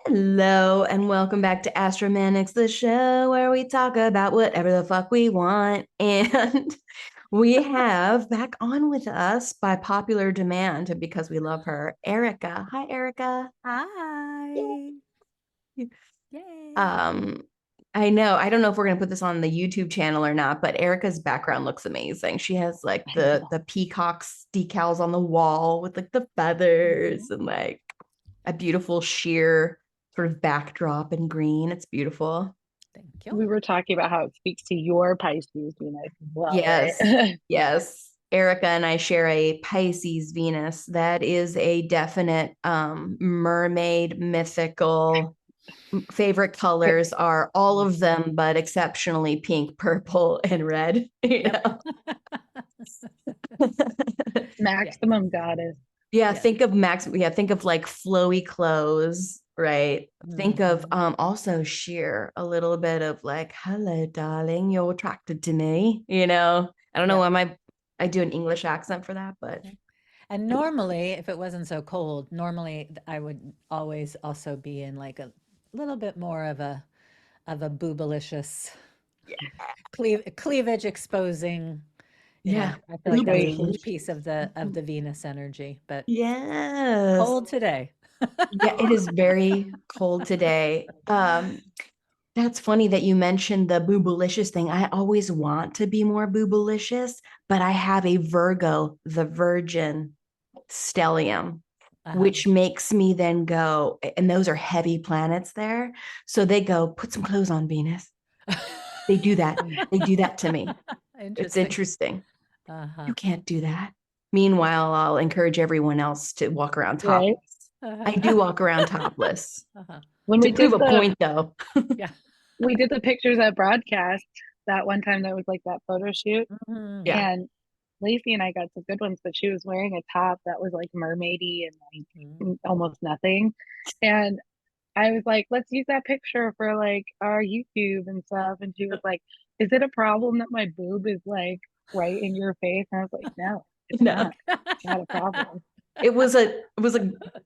Hello and welcome back to Astromanics, the show where we talk about whatever the fuck we want. And we have back on with us by popular demand and because we love her, Erica. Hi, Erica. Hi. Yay. Yay. Um, I know, I don't know if we're gonna put this on the YouTube channel or not, but Erica's background looks amazing. She has like the peacocks decals on the wall with like the feathers and like a beautiful sheer sort of backdrop in green. It's beautiful. Thank you. We were talking about how it speaks to your Pisces Venus as well, Yes. right? Yes. Erica and I share a Pisces Venus that is a definite mermaid mythical. Favorite colors are all of them, but exceptionally pink, purple, and red. Yep. Maximum goddess. Yeah, Yes. think of Max. Yeah, think of like flowy clothes, right? Think of also sheer, a little bit of like, hello, darling, you're attracted to me. I don't know why I do an English accent for that, but And normally, if it wasn't so cold, normally I would always also be in like a little bit more of a boobalicious cleavage exposing, yeah, I feel like that's a Situation. huge piece of the Venus energy, but yes. cold today. Yeah, it is very cold today. That's funny that you mentioned the boobalicious thing. I always want to be more boobalicious, but I have a Virgo, the Virgin stellium, Uh-huh. which makes me then go, and those are heavy planets there. So they go, put some clothes on, Venus. They do that. They do that to me. It's Interesting. interesting. Uh-huh. You can't do that. Meanwhile, I'll encourage everyone else to walk around Right. topless. I do Uh-huh. walk around topless Uh-huh. When to we prove did a the point, though. Yeah. we did the pictures at broadcast that one time that was like that photo shoot, Mhm. Yeah. and Lacey and I got some good ones, but she was wearing a top that was like mermaidy and Mhm. like almost nothing. And I was like, let's use that picture for like our YouTube and stuff. And she was like, is it a problem that my boob is like right in your face? And I was like, no, it's No, not. It's not a problem. it was a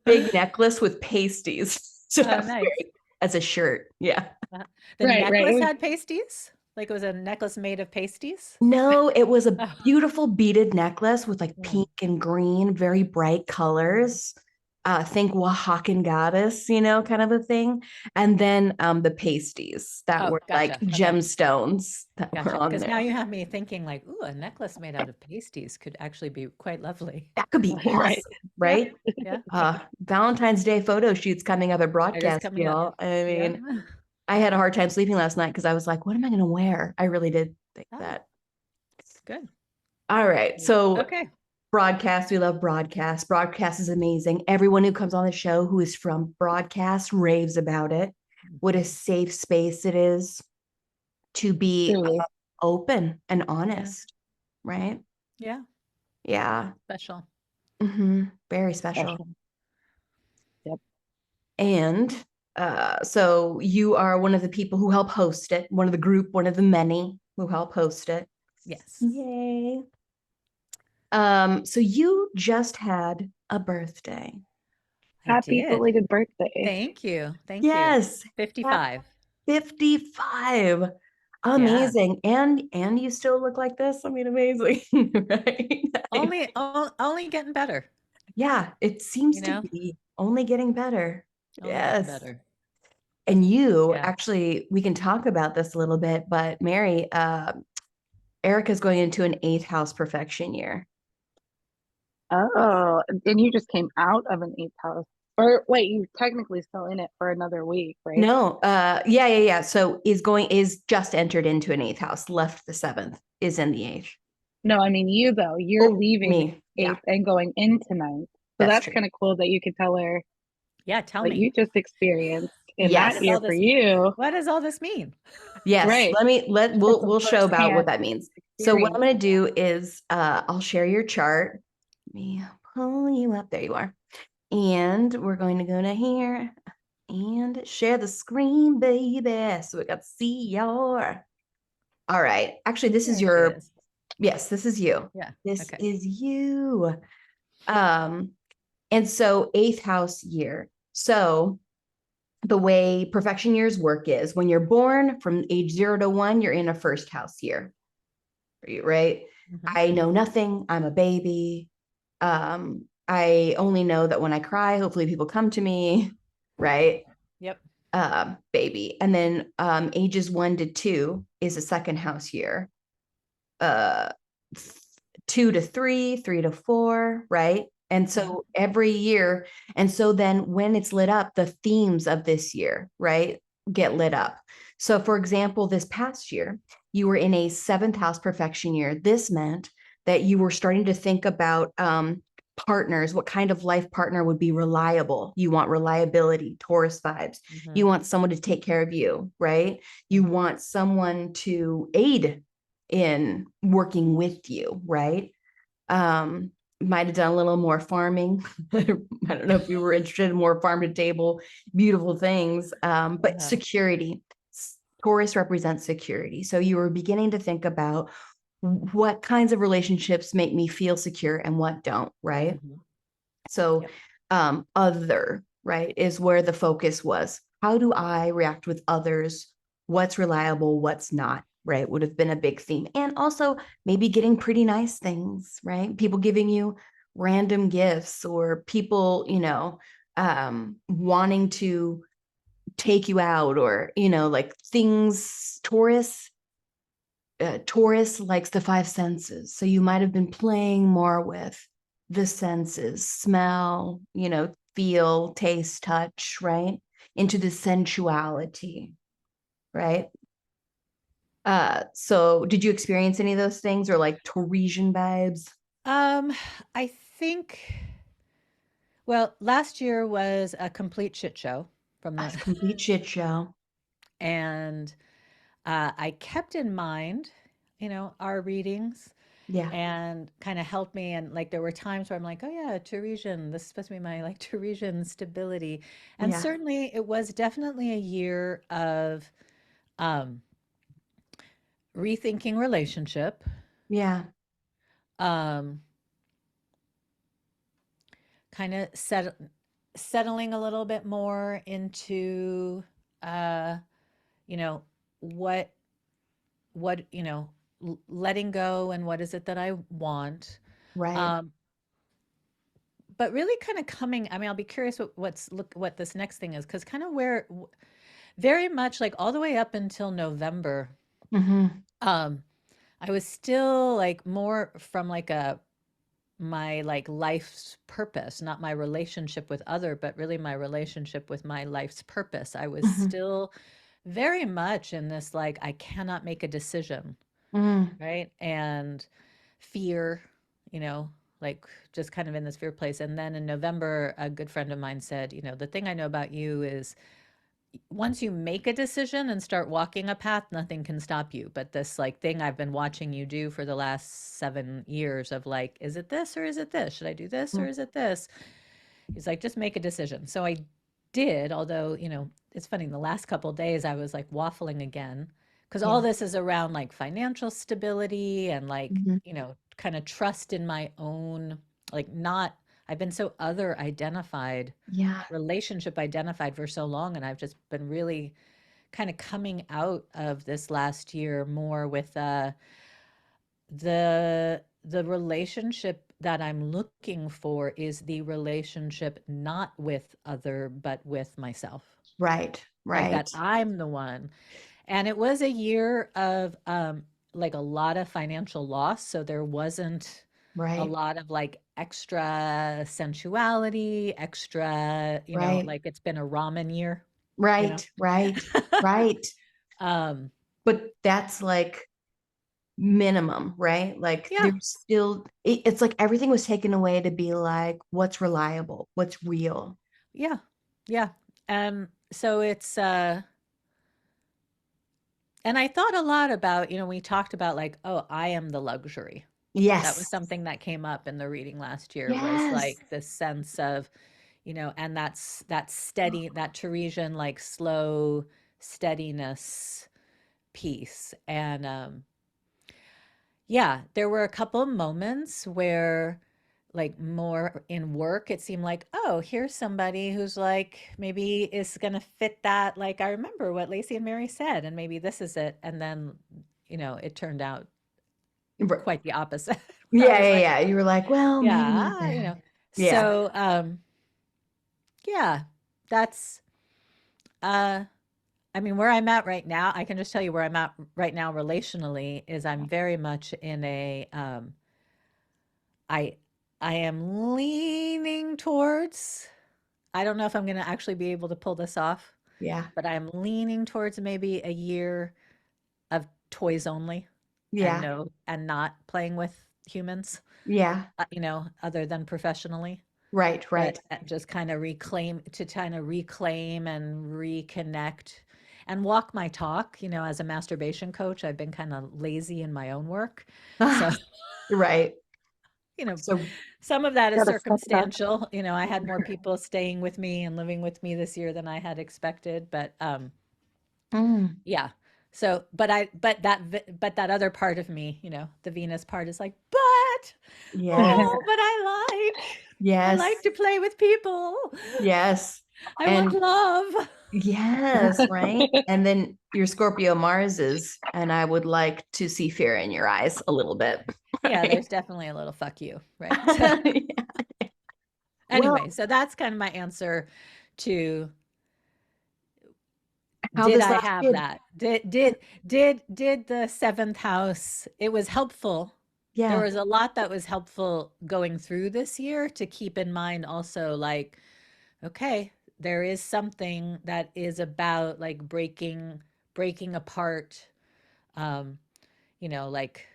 big necklace with pasties. So I Oh, was nice. wearing as a shirt. Yeah. Uh, the Right, right. It necklace was had pasties? Like it was a necklace made of pasties? No, it was a Oh. beautiful beaded necklace with like Mm. pink and green, very bright colors. Think Oaxacan goddess, kind of a thing. And then the pasties that Oh, were like gotcha. Okay. gemstones that were Gotcha. on Because now there. you have me thinking like, ooh, a necklace made out of pasties could actually be quite lovely. That could be right. awesome, Yeah. right? Yeah. Valentine's Day photo shoots coming up at It is broadcast, coming up. y'all. I Yeah. mean, I had a hard time sleeping last night because I was like, what am I going to wear? I really did think Oh, that. good. All right. So, Okay. broadcast, we love broadcast. Broadcast is amazing. Everyone who comes on the show who is from broadcast raves about it. What a Mhm. safe space it is to be Truly. open and Yeah. honest, right? Yeah. Yeah. Special. Very special. Special. Yep. And so you are one of the people who help host it, one of the group, one of the many who help host it. Yes. Yay. So you just had a birthday. I Happy did. belated birthday. Thank you. Thank you. Yes. 55. 55. Yeah. Amazing. And you still look like this. I mean, amazing. Right? Only getting better, Yeah, it you seems to know? be only getting better. Only getting Yes. better. And you Yeah. actually, we can talk about this a little bit, but Mary, Erica's going into an eighth house perfection year. Oh, and you just came out of an eighth house. Or wait, you're technically still in it for another week, right? No, yeah. So is just entered into an eighth house, left the seventh, is in the eighth. No, I mean you though. You're Oh, leaving me. Yeah, eighth and going into ninth. So that's that's true. kind of cool that you could tell her Yeah, tell what me. you just experienced in What Yes. that does year all for this you. what does all this mean? Yes. Right. We'll It's a we'll show about what firsthand that means. So what I'm experience. gonna do is I'll share your chart. Let me pull you up. There you are. And we're going to go to here and share the screen, baby. So we got to see your. All right. Actually, this is There she your. is. Yes, this is you. Yeah. This Okay. is you. Um, and so eighth house year. So the way perfection years work is when you're born from age 0 to 1, you're in a first house year, right? Hmm. I know nothing. I'm a baby. I only know that when I cry, hopefully people come to me, right? Yep. Baby. And then ages 1 to 2 is a second house year. uh 2 to 3, 3 to 4, right? And Hmm. so every year, and so then when it's lit up, the themes of this year, right, get lit up. So for example, this past year, you were in a seventh house perfection year. This meant that you were starting to think about partners, what kind of life partner would be reliable. You want reliability, Taurus vibes. Hmm. You want someone to take care of you, right? You Hmm. want someone to aid in working with you, right? Um, might have done a little more farming. I don't know if you were interested in more farm to table, beautiful things, but Uh-huh. security. Taurus represents security. So you were beginning to think about what kinds of relationships make me feel secure and what don't, right? Hmm. So, Yep. other, right, is where the focus was. How do I react with others? What's reliable? What's not, right? Would have been a big theme. And also maybe getting pretty nice things, right? People giving you random gifts or people, wanting to take you out or, like things. Taurus likes the five senses. So you might have been playing more with the senses, smell, feel, taste, touch, right? Into the sensuality, right? So did you experience any of those things or like Tauresian vibes? Um, I think, well, last year was a complete shit show from That's the, a complete shit show. and I kept in mind, our readings Yeah. and kind of helped me. And like there were times where I'm like, oh yeah, Teresian, this is supposed to be my like Teresian stability. And Yeah. certainly it was definitely a year of um, rethinking relationship, Yeah. um, kind of settling a little bit more into, uh, you know, what, letting go and what is it that I want. Right. Um, but really kind of coming, I mean, I'll be curious what this next thing is, because kind of very much like all the way up until November, Mm-hmm. um, I was still like more from like my like life's purpose, not my relationship with other, but really my relationship with my life's purpose. I was Mm-hmm. still very much in this like I cannot make a decision, Mm-hmm. right? And fear, you know, like just kind of in this fear place. And then in November, a good friend of mine said, the thing I know about you is once you make a decision and start walking a path, nothing can stop you. But this like thing I've been watching you do for the last 7 years of like, is it this or is it this? Should I do this or is it this? He's like, just make a decision. So I did, although, it's funny, the last couple of days I was like waffling again because all Yeah. this is around like financial stability and like, Mm-hmm. kind of trust in my own, like not, I've been so other identified, Yeah. relationship identified for so long. And I've just been really kind of coming out of this last year more with the relationship that I'm looking for is the relationship not with other, but with myself. Right. Like Right. that I'm the one. And it was a year of like a lot of financial loss. So there wasn't a Right. lot of like extra sensuality, extra, Right. like it's been a ramen year, you know? Right. Right. Right. um, But that's like minimum, right? Like yeah, there's still it's like everything was taken away to be like what's reliable, what's real. yeah, yeah. So it's and I thought a lot about, we talked about like, oh, I am the luxury. That was Yes. something that came up in the reading last year was Yes. like this sense of, and that steady, that Teresian like slow steadiness piece. And yeah, there were a couple of moments where like more in work, it seemed like, oh, here's somebody who's like maybe is gonna fit that. Like I remember what Lacey and Mary said, and maybe this is it. And then, it turned out R- quite the opposite. I Yeah, was yeah, like, yeah. You were like, well, maybe not yeah, that. Yeah. So yeah, that's uh I mean, where I'm at right now, I can just tell you where I'm at right now relationally is I'm very much in a I I am leaning towards, I don't know if I'm going to actually be able to pull this off, Yeah. but I'm leaning towards maybe a year of toys only and Yeah. not playing with humans, Yeah. other than professionally. Right, But right. just kind of reclaim and reconnect and walk my talk. As a masturbation coach, I've been kind of lazy in my own work. So, Right. you know, So some of that is Gotta step it up. circumstantial. I had more people staying with me and living with me this year than I had expected, but mm, yeah. So, but that other part of me, the Venus part is like, but yes. oh, but I like Yes. to play with people. Yes. I want And love. yes, right. And then your Scorpio Mars is, and I would like to see fear in your eyes a little bit. Yeah, Right. there's definitely a little fuck you, right? So Yeah. Well, anyway, so that's kind of my answer to, how did this I last have kid? that? Did the seventh house, it was helpful. There Yeah. was a lot that was helpful going through this year to keep in mind also, like, okay, there is something that is about like breaking apart, um, like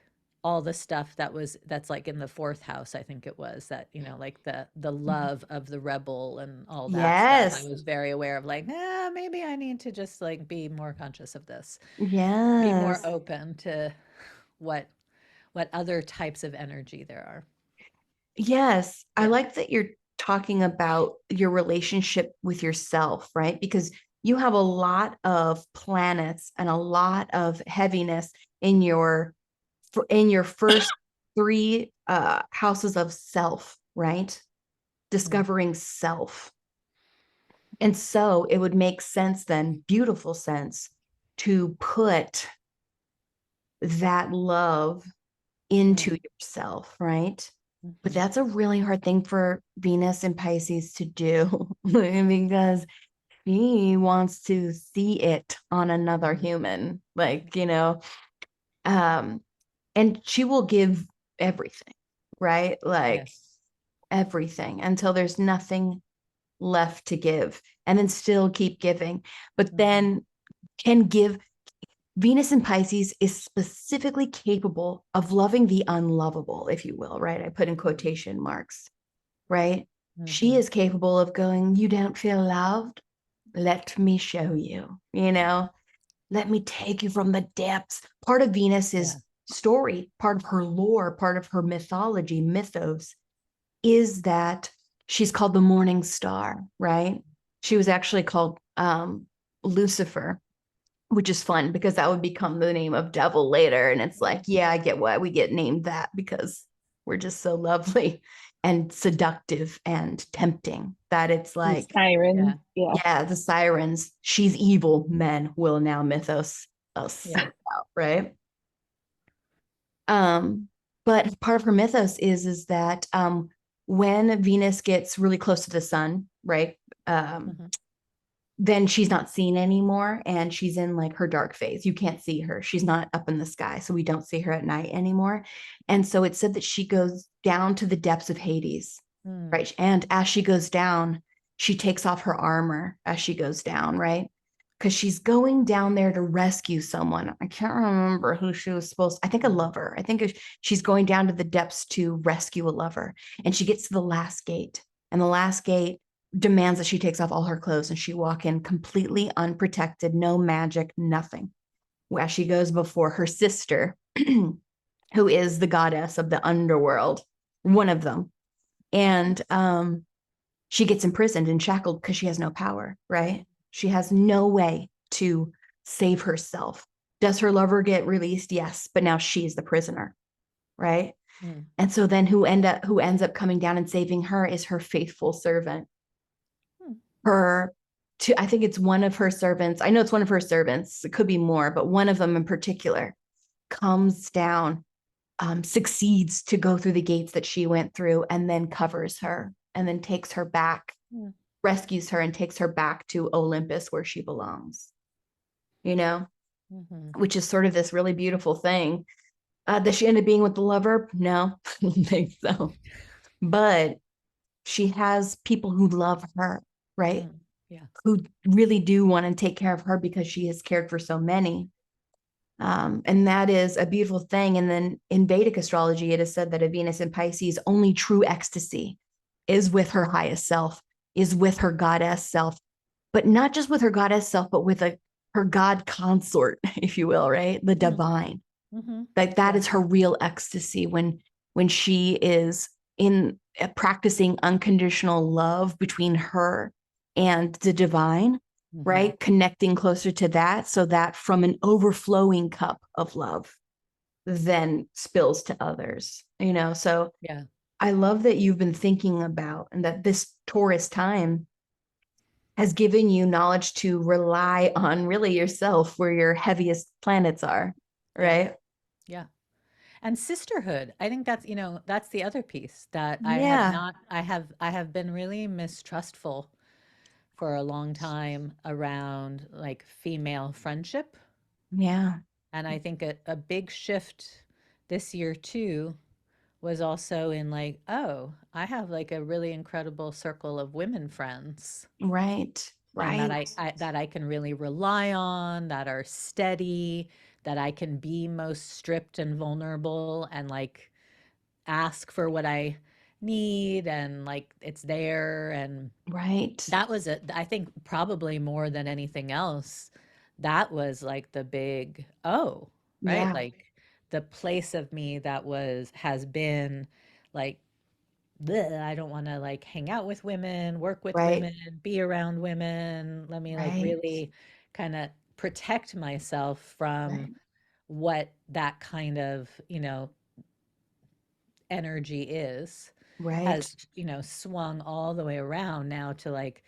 all the stuff that's like in the fourth house, I think it was that, like the love of the rebel and all that stuff. I Yes. was very aware of like, maybe I need to just like be more conscious of this, be more Yes. open to what other types of energy there are. Yes. I Yeah. like that you're talking about your relationship with yourself, right? Because you have a lot of planets and a lot of heaviness in your first three houses of self, right? Mm, Discovering self. And so it would make sense then, beautiful sense, to put that love mm, into yourself, right? But mhm. that's a really hard thing for Venus and Pisces to do because he wants to see it on another human, like, um, and she will give everything, right? Like Yes. everything until there's nothing left to give, and then still keep giving, but Mhm. then can give. Venus in Pisces is specifically capable of loving the unlovable, if you will, right? I put in quotation marks, right? She Mhm. is capable of going, you don't feel loved? Let me show you, let me take you from the depths. Part of Yeah. Venus's story, part of her lore, part of her mythology, mythos, is that she's called the morning star, right? She was actually called Lucifer, which is fun because that would become the name of devil later. And it's like, yeah, I get why we get named that because we're just so lovely and seductive and tempting that it's And like, sirens. Yeah. Yeah. yeah, the sirens, she's evil, men will now mythos us Yeah. out, right? Um, but part of her mythos is that when Venus gets really close to the sun, right? Um, Mhm. then she's not seen anymore and she's in like her dark phase. You can't see her. She's not up in the sky. So we don't see her at night anymore. And so it said that she goes down to the depths of Hades, Mm. right? And as she goes down, she takes off her armor as she goes down, right? Because she's going down there to rescue someone. I can't remember who she was supposed to, I think a Mm. lover. I think she's going down to the depths to rescue a lover. And she gets to the last gate. And the last gate demands that she takes off all her clothes and she walk in completely unprotected, no magic, nothing. As she goes before her sister, who is the goddess of the underworld, one of them. And she gets imprisoned and shackled because she has no power, right? She has no way to save herself. Does her lover get released? Yes, but now she's the prisoner, right? Mm. And so then who ends up coming down and saving her is her faithful servant. Hmm. I think it's one of her servants. I know it's one of her servants. It could be more, but one of them in particular comes down, succeeds to go through the gates that she went through, and then covers her and then takes her back, rescues her and takes her back to Olympus where she belongs, you know, which is sort of this really beautiful thing. Does she end up being with the lover? No, I don't think so. But she has people who love her, right? Yeah. Who really do want to take care of her because she has cared for so many. And that is a beautiful thing. And then in Vedic astrology, it is said that a Venus in Pisces, only true ecstasy is with her highest self, is with her goddess self, but not just with her goddess self, but with her god consort, if you will, right? The divine. Like that is her real ecstasy when she is in practicing unconditional love between her and the divine, right? Connecting closer to that, so that from an overflowing cup of love then spills to others, you know? So Yeah. I love that you've been thinking about, and that this Taurus time has given you knowledge to rely on really yourself where your heaviest planets are, right? Yeah. And sisterhood. I think that's, that's the other piece that Yeah. I have been really mistrustful for a long time around like female friendship. Yeah. And I think a big shift this year too was also in like, oh, I have like a really incredible circle of women friends Right. and that Right. that I can really rely on, that are steady, that I can be most stripped and vulnerable and like ask for what I need and like it's there. And Right. that was I think probably more than anything else, that was like the big, oh, right? Yeah. Like the place of me that has been like, bleh, I don't want to like hang out with women, work with Right. women, be around women. Let me like Right. really kind of protect myself from Right. what that kind of, energy is, Right. has, swung all the way around now to like,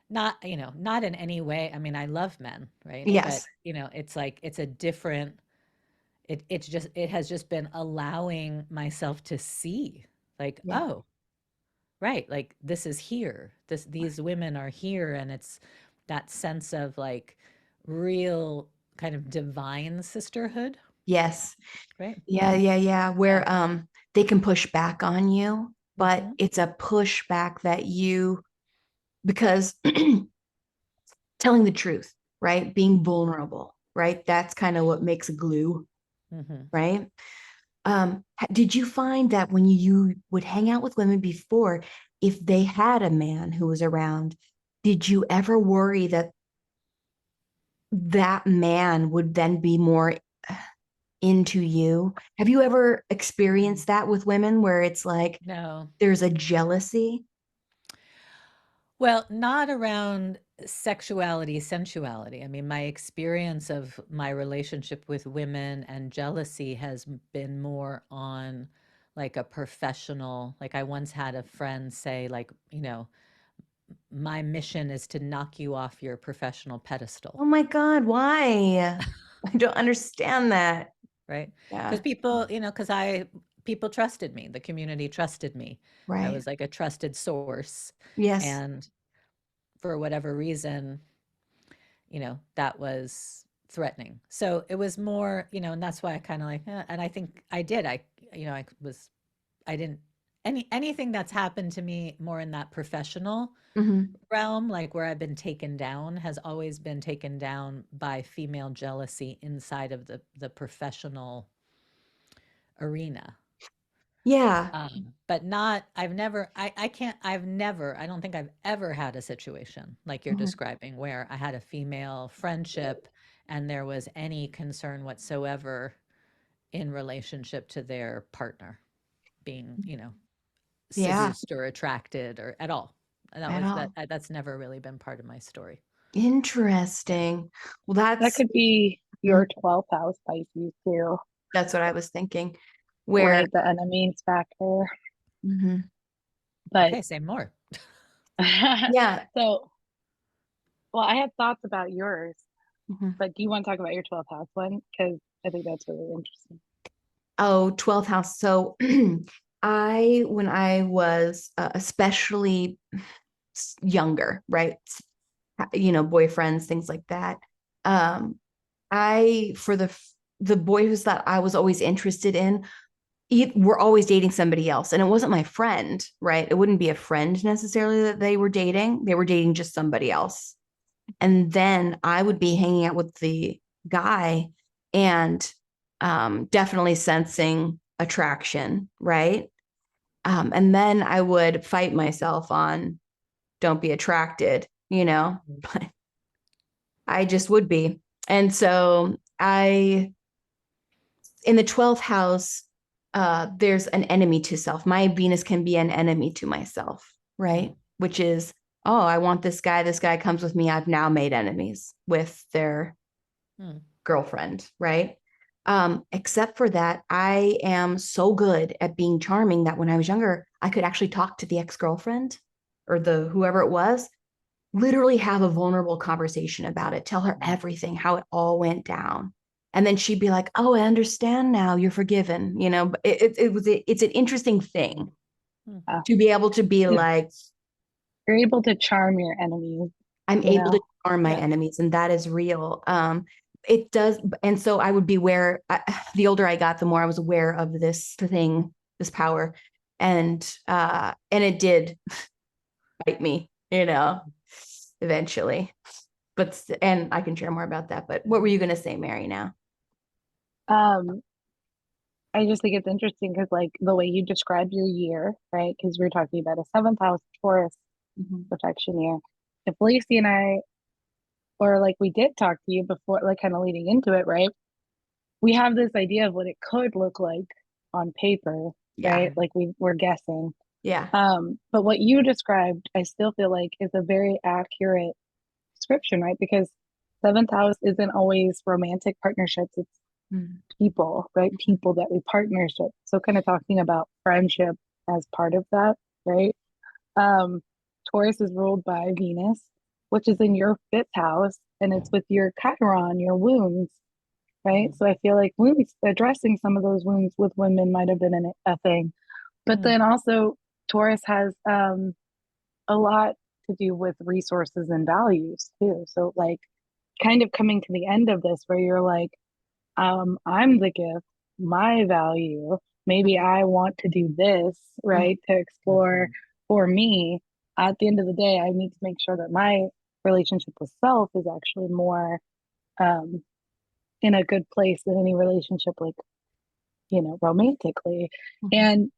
not, not in any way. I mean, I love men, right? But, Yes. it's like, it's a different, it has just been allowing myself to see like, Yeah. oh, right, like this is here. These women are here. And it's that sense of like real kind of divine sisterhood, Yes. right? Yeah. Yeah. Yeah. Yeah. Where they can push back on you, but Hmm. it's a pushback that you, because telling the truth, right? Being vulnerable, right? That's kind of what makes glue, Hmm. right? Did you find that when you would hang out with women before, if they had a man who was around, did you ever worry that that man would then be more into you? Have you ever experienced that with women where it's like No. there's a jealousy? Well, not around sexuality, sensuality. I mean, my experience of my relationship with women and jealousy has been more on like a professional, like I once had a friend say, like, my mission is to knock you off your professional pedestal, Oh my God, why? I don't understand that. right? Because Yeah, people trusted me, the community trusted me. I right. was like a trusted source. Yes. And for whatever reason, that was threatening. So it was more, and that's why I kind of like, and I think I did. I didn't, anything that's happened to me more in that professional Hmm. realm, like where I've been taken down, has always been taken down by female jealousy inside of the professional arena. Yeah. But not, I can't, I don't think I've ever had a situation like you're Mhm. describing where I had a female friendship and there was any concern whatsoever in relationship to their partner being, Yeah, seduced or attracted or at all. And at all. that's never really been part of my story. Yeah. Interesting. Well, That could be mm, your 12th house Pisces too. that's what I was thinking. where right, the enemies factor. Mhm. But Okay, say more. Yeah. so, well, I had thoughts about yours, Mhm. but do you want to talk about your 12th house one? Because I think that's really interesting. Oh, 12th house. So when I was especially younger, right? Boyfriends, things like that. Um, for the boys that I was always interested in, were always dating somebody else. And it wasn't my friend, right? It wouldn't be a friend necessarily that they were dating. They were dating just somebody else. And then I would be hanging out with the guy and definitely sensing attraction, right? And then I would fight myself on don't be attracted, but I just would be. And so in the 12th house, there's an enemy to self. My Venus can be an enemy to myself, right? Which is, oh, I want this guy. This guy comes with me. I've now made enemies with their Hmm. girlfriend, right? Except for that, I am so good at being charming that when I was younger, I could actually talk to the ex-girlfriend or the whoever it was, literally have a vulnerable conversation about it, tell her everything, how it all went down. And then she'd be like, "Oh, I understand now. You're forgiven." It's an interesting thing Hmm. to be able to be Yeah. like, You're able to charm your enemies, I'm you able to know? charm my Yeah. enemies, and that is real. It does, and so I would be aware. The older I got, the more I was aware of this thing, this power, and it did bite me, eventually. And I can share more about that. But what were you going to say, Mary? Now, Um, I just think it's interesting because, like, the way you described your year, right? Because we're talking about a seventh house Taurus Mhm. protection year. If Lacey and I, or like we did talk to you before, like kind of leading into it, right? We have this idea of what it could look like on paper, Yeah, right? Like we're guessing. yeah, But what you described, I still feel like is a very accurate description, right? Because seventh house isn't always romantic partnerships. It's Mhm. people, right? People that we partnership. So kind of talking about friendship as part of that, right? Um, Taurus is ruled by Venus, which is in your fifth house, and it's with your Chiron, your wounds, right? So I feel like wounds, addressing some of those wounds with women might have been a thing. But Hmm. then also, Taurus has a lot to do with resources and values too. So, like, kind of coming to the end of this where you're like, I'm the gift, my value. Maybe I want to do this, Mhm. right? To explore for me. At the end of the day, I need to make sure that my relationship with self is actually more um, in a good place than any relationship, like, romantically. Mhm. And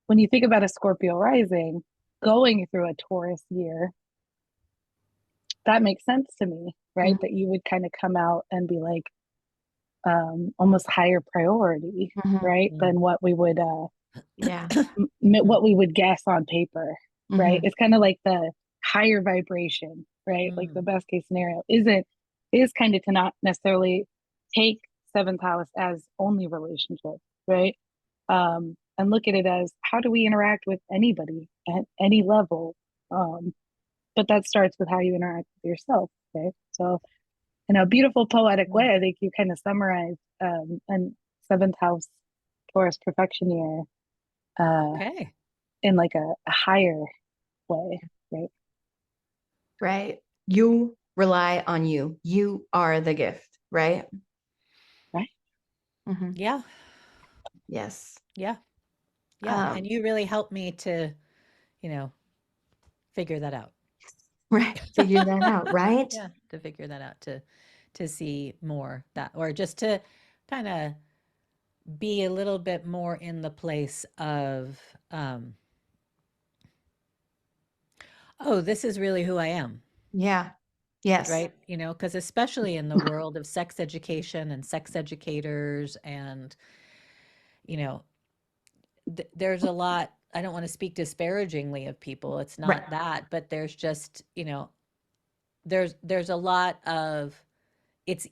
when you think about a Scorpio rising going through a Taurus year, that makes sense to me, right? Mhm. That you would kind of come out and be like, almost higher priority, Mhm. right? Than Yeah. what we would guess on paper, right? Mhm. It's kind of like the higher vibration, right? Like the Hmm. best case scenario is kind of to not necessarily take seventh house as only relationship, right? And look at it as how do we interact with anybody at any level? But that starts with how you interact with yourself, right? So in a beautiful poetic way, I think you kind of summarize and seventh house Taurus perfection year uh, Okay. in like a higher way, right? Right. You rely on you. You are the gift, right? Right. Mhm. Yeah. Yes. Yeah. Yeah. And Um, you really helped me to, you know, figure that out. right. Figure that out, right? Yeah, to figure that out, to see more that, or just to kind of be a little bit more in the place of, um, oh, this is really who I am, Yeah. Yes. right? Because especially in the world of sex education and sex educators, and you know, there's a lot. I don't want to speak disparagingly of people. It's Right. not that, but there's just, there's a lot of it's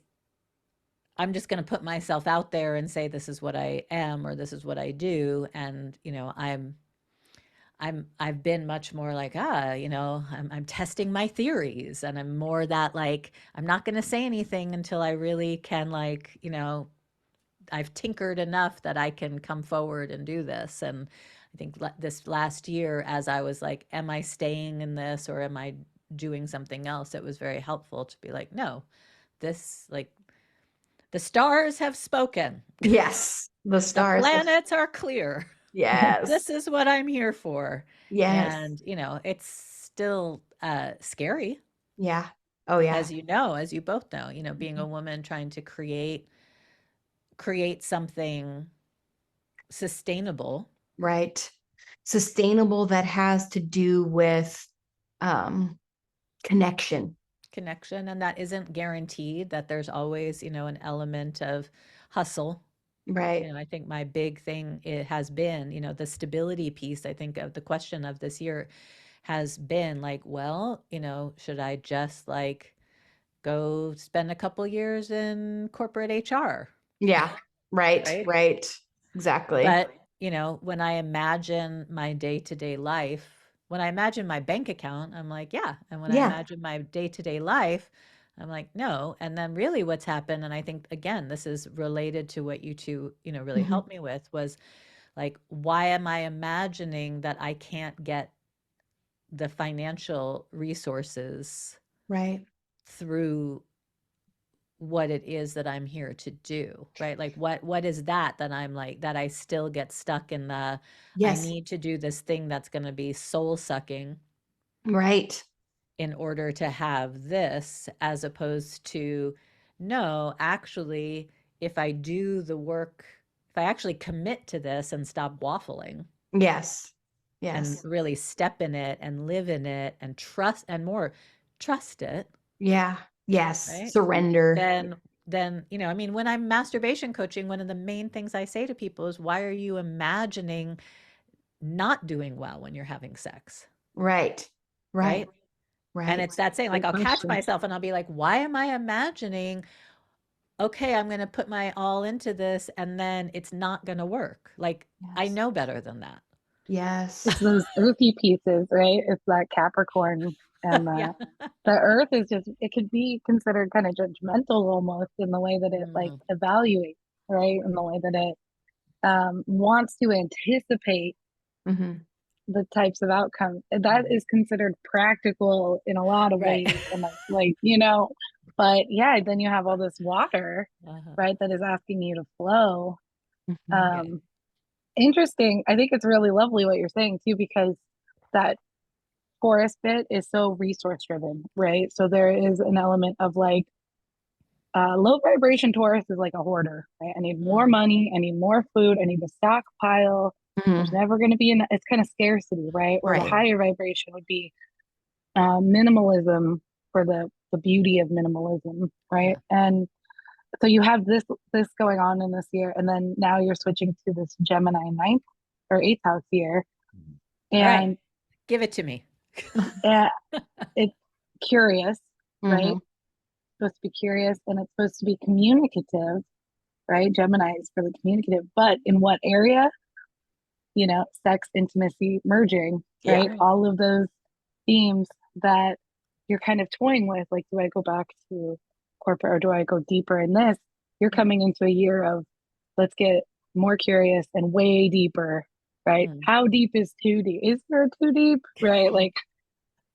I'm just going to put myself out there and say this is what I am or this is what I do, and I've been much more like, I'm testing my theories, and I'm more that like I'm not going to say anything until I really can, like, I've tinkered enough that I can come forward and do this. And I think this last year, as I was like, am I staying in this or am I doing something else? It was very helpful to be like, no, this, like, the stars have spoken. Yes. The The stars. planets are clear. This Yes. is what I'm here for. Yes. And, it's still scary, Yeah. Oh yeah. as you both know, being a woman trying to create something sustainable. Right. Sustainable that has to do with um connection. Connection, and that isn't guaranteed, that there's always, an element of hustle. Right. I think my big thing it has been, the stability piece. I think of the question of this year has been like, well, should I just like go spend a couple years in corporate HR, Yeah. Right. right? Right. Exactly. But, when I imagine my day-to-day life, when I imagine my bank account, I'm like, yeah. And when I Yeah. imagine my day-to-day life, I'm like, no. And then really what's happened, and I think again, this is related to what you two, really Hmm. helped me with, was like, why am I imagining that I can't get the financial resources Right. through what it is that I'm here to do, right? Like what is that I'm like that I still get stuck in the I Yes. need to do this thing that's going to be soul sucking Right. in order to have this, as opposed to, no, actually, if I do the work, if I actually commit to this and stop waffling Yes. and Yes. really step in it and live in it and trust, and more trust it, Yeah. Yes. right? Surrender. Then, I mean, when I'm masturbation coaching, one of the main things I say to people is, why are you imagining not doing well when you're having sex? Right. Right. Right. And Right. it's that saying, like, Great I'll catch question. myself and I'll be like, why am I imagining, okay, I'm going to put my all into this and then it's not going to work? Like, I Yes. know better than that. It's Yes. those earthy pieces, right? It's that Capricorn and Yeah. the earth is just, it could be considered kind of judgmental almost in the way that it like Mm, evaluates, right? In the way that it wants to anticipate Hmm. the types of outcomes. That mm. is considered practical in a lot of Right. ways. And but yeah, then you have all this water, Uh-huh. right, that is asking you to flow. Hmm. Yeah. Um, Interesting. I think it's really lovely what you're saying too, because that forest bit is so resource driven, right? So there is an element of like low vibration Taurus is like a hoarder, right? I need more Mm, money, I need more food, I need to stockpile. There's Hmm. never going to be it's kind of scarcity, right? Where the Right. higher vibration would be minimalism for the beauty of minimalism, right? yeah. And so you have this going on in this year, and then now you're switching to this Gemini ninth or eighth house year, All right. and Give it to me. uh, it's curious, right? Hmm. Supposed to be curious, and it's supposed to be communicative, right? Gemini is for the communicative, but in what area? Sex, intimacy, merging, Yeah. right? Right. All of those themes that you're kind of toying with, like, do I go back to corporate or do I go deeper in this? You're coming into a year of let's get more curious and way deeper, right? Mm. How deep is too deep? Is there too deep? Right? Like,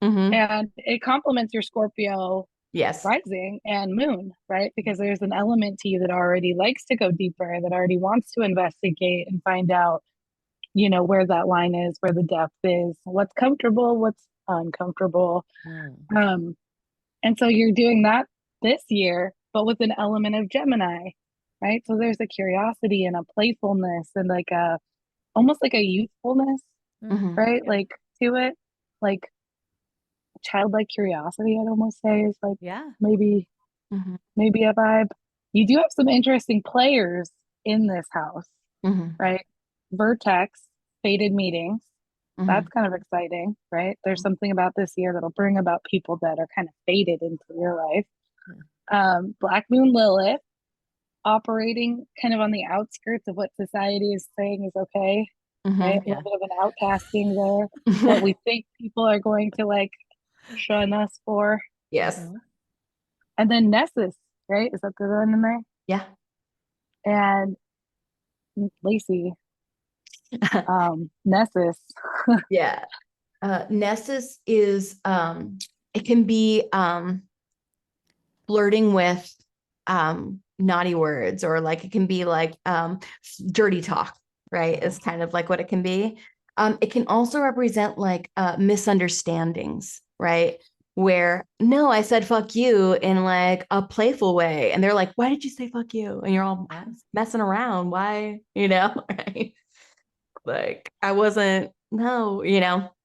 Hmm. and it complements your Scorpio Yes. rising and moon, right? Because there's an element to you that already likes to go deeper, that already wants to investigate and find out, where that line is, where the depth is, what's comfortable, what's uncomfortable. Mm. Um, and so you're doing that this year, but with an element of Gemini, right? So there's a curiosity and a playfulness and like almost like a youthfulness, Mm. Hmm. right? Yeah. Like to it, like childlike curiosity, I'd almost say is like Yeah. maybe, Hmm. maybe a vibe. You do have some interesting players in this house, Hmm. right? Vertex, fated meetings. That's Hmm. kind of exciting, right? There's something about this year that'll bring about people that are kind of fated into your life. Mm. Black Moon Lilith, operating kind of on the outskirts of what society is saying is okay, right? A Mhm. little bit of an outcasting there, what we think people are going to like shun us for. Yes. Mhm. And then Nessus, right? Is that the one in there? Yeah. And Laicy, Nessus. Yeah. Nessus is it can be flirting with naughty words, or like it can be like dirty talk, right? Is kind of like what it can be. It can also represent like misunderstandings, right? Where no, I said fuck you in like a playful way. And they're like, why did you say fuck you? And you're all messing around. Why? Right? Like I wasn't, no,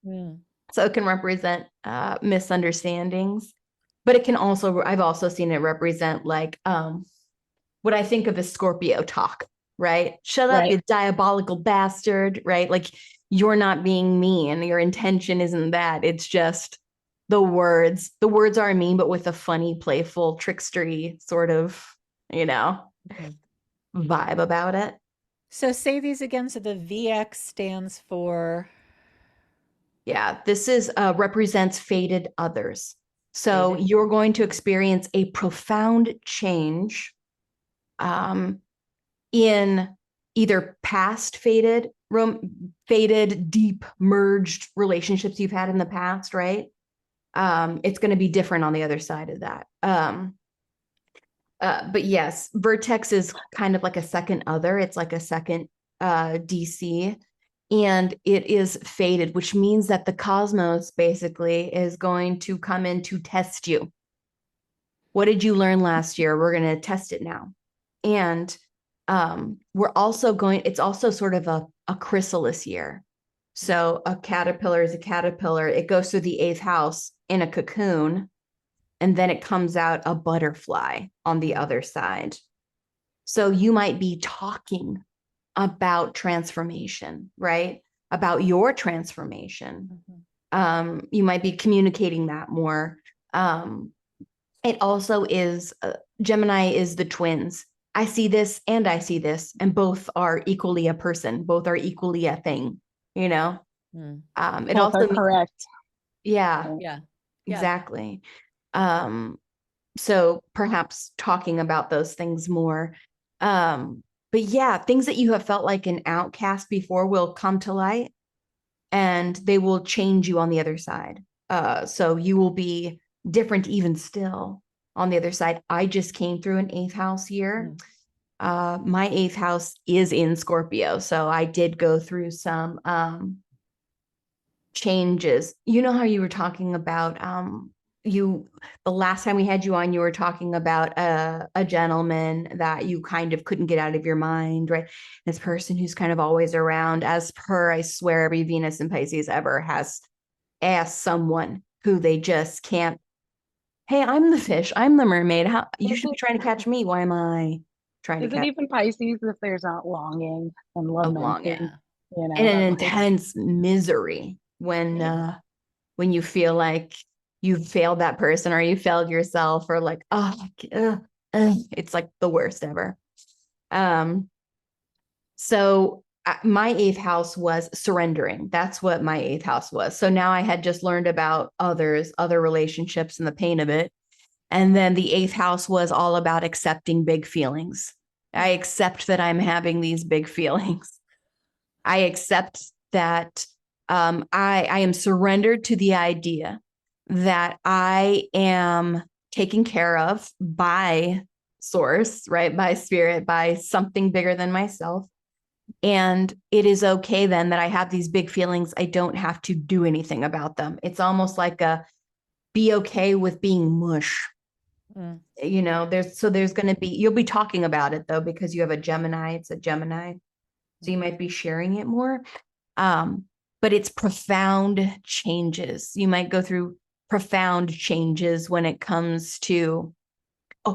Mm. So it can represent misunderstandings, but it can also, I've also seen it represent like what I think of as Scorpio talk, right? Shut up, Right. you diabolical bastard, right? Like you're not being mean. Your intention isn't that. It's just the words. The words are mean, but with a funny, playful, trickstery sort of, Mhm. vibe about it. So say these again. So the VX stands for Yeah, this is represents fated others. So fated. you're going to experience a profound change um, in either past fated, deep merged relationships you've had in the past, right? It's going to be different on the other side of that. But yes, Vertex is kind of like a second other. It's like a second DC. And it is fated, which means that the cosmos basically is going to come in to test you. What did you learn last year? We're going to test it now. And it's also sort of a chrysalis year. So a caterpillar is a caterpillar. It goes through the eighth house in a cocoon, and then it comes out a butterfly on the other side. So you might be talking about transformation, right? About your transformation. You might be communicating that more. It also is Gemini is the twins. I see this and I see this, and both are equally a person. Both are equally a thing. Mm. It Both also are correct. yeah, Yeah. exactly. So perhaps talking about those things more. But yeah, things that you have felt like an outcast before will come to light, and they will change you on the other side. So you will be different even still on the other side. I just came through an eighth house year. My eighth house is in Scorpio. So I did go through some changes. You know how you were talking about the last time we had you on, you were talking about a gentleman that you kind of couldn't get out of your mind, right? This person who's kind of always around. As per, I swear, every Venus in Pisces ever has asked someone who they just can't. Hey, I'm the fish. I'm the mermaid. How you should be trying to catch me? Why am I trying to Is it catch even Pisces if there's not longing and a lamenting? longing and an Like, intense misery when you feel like you failed that person, or you failed yourself, or like, oh, it's like the worst ever. So my eighth house was surrendering. That's what my eighth house was. So now I had just learned about other relationships and the pain of it. And then the eighth house was all about accepting big feelings. I accept that I'm having these big feelings. I accept that I am surrendered to the idea that I am taken care of by source, right? By spirit, by something bigger than myself. And it is okay then that I have these big feelings. I don't have to do anything about them. It's almost like a be okay with being mush. There's going to be, you'll be talking about it though, because you have a Gemini. It's a Gemini. So you might be sharing it more. But it's profound changes. You might go through profound changes when it comes to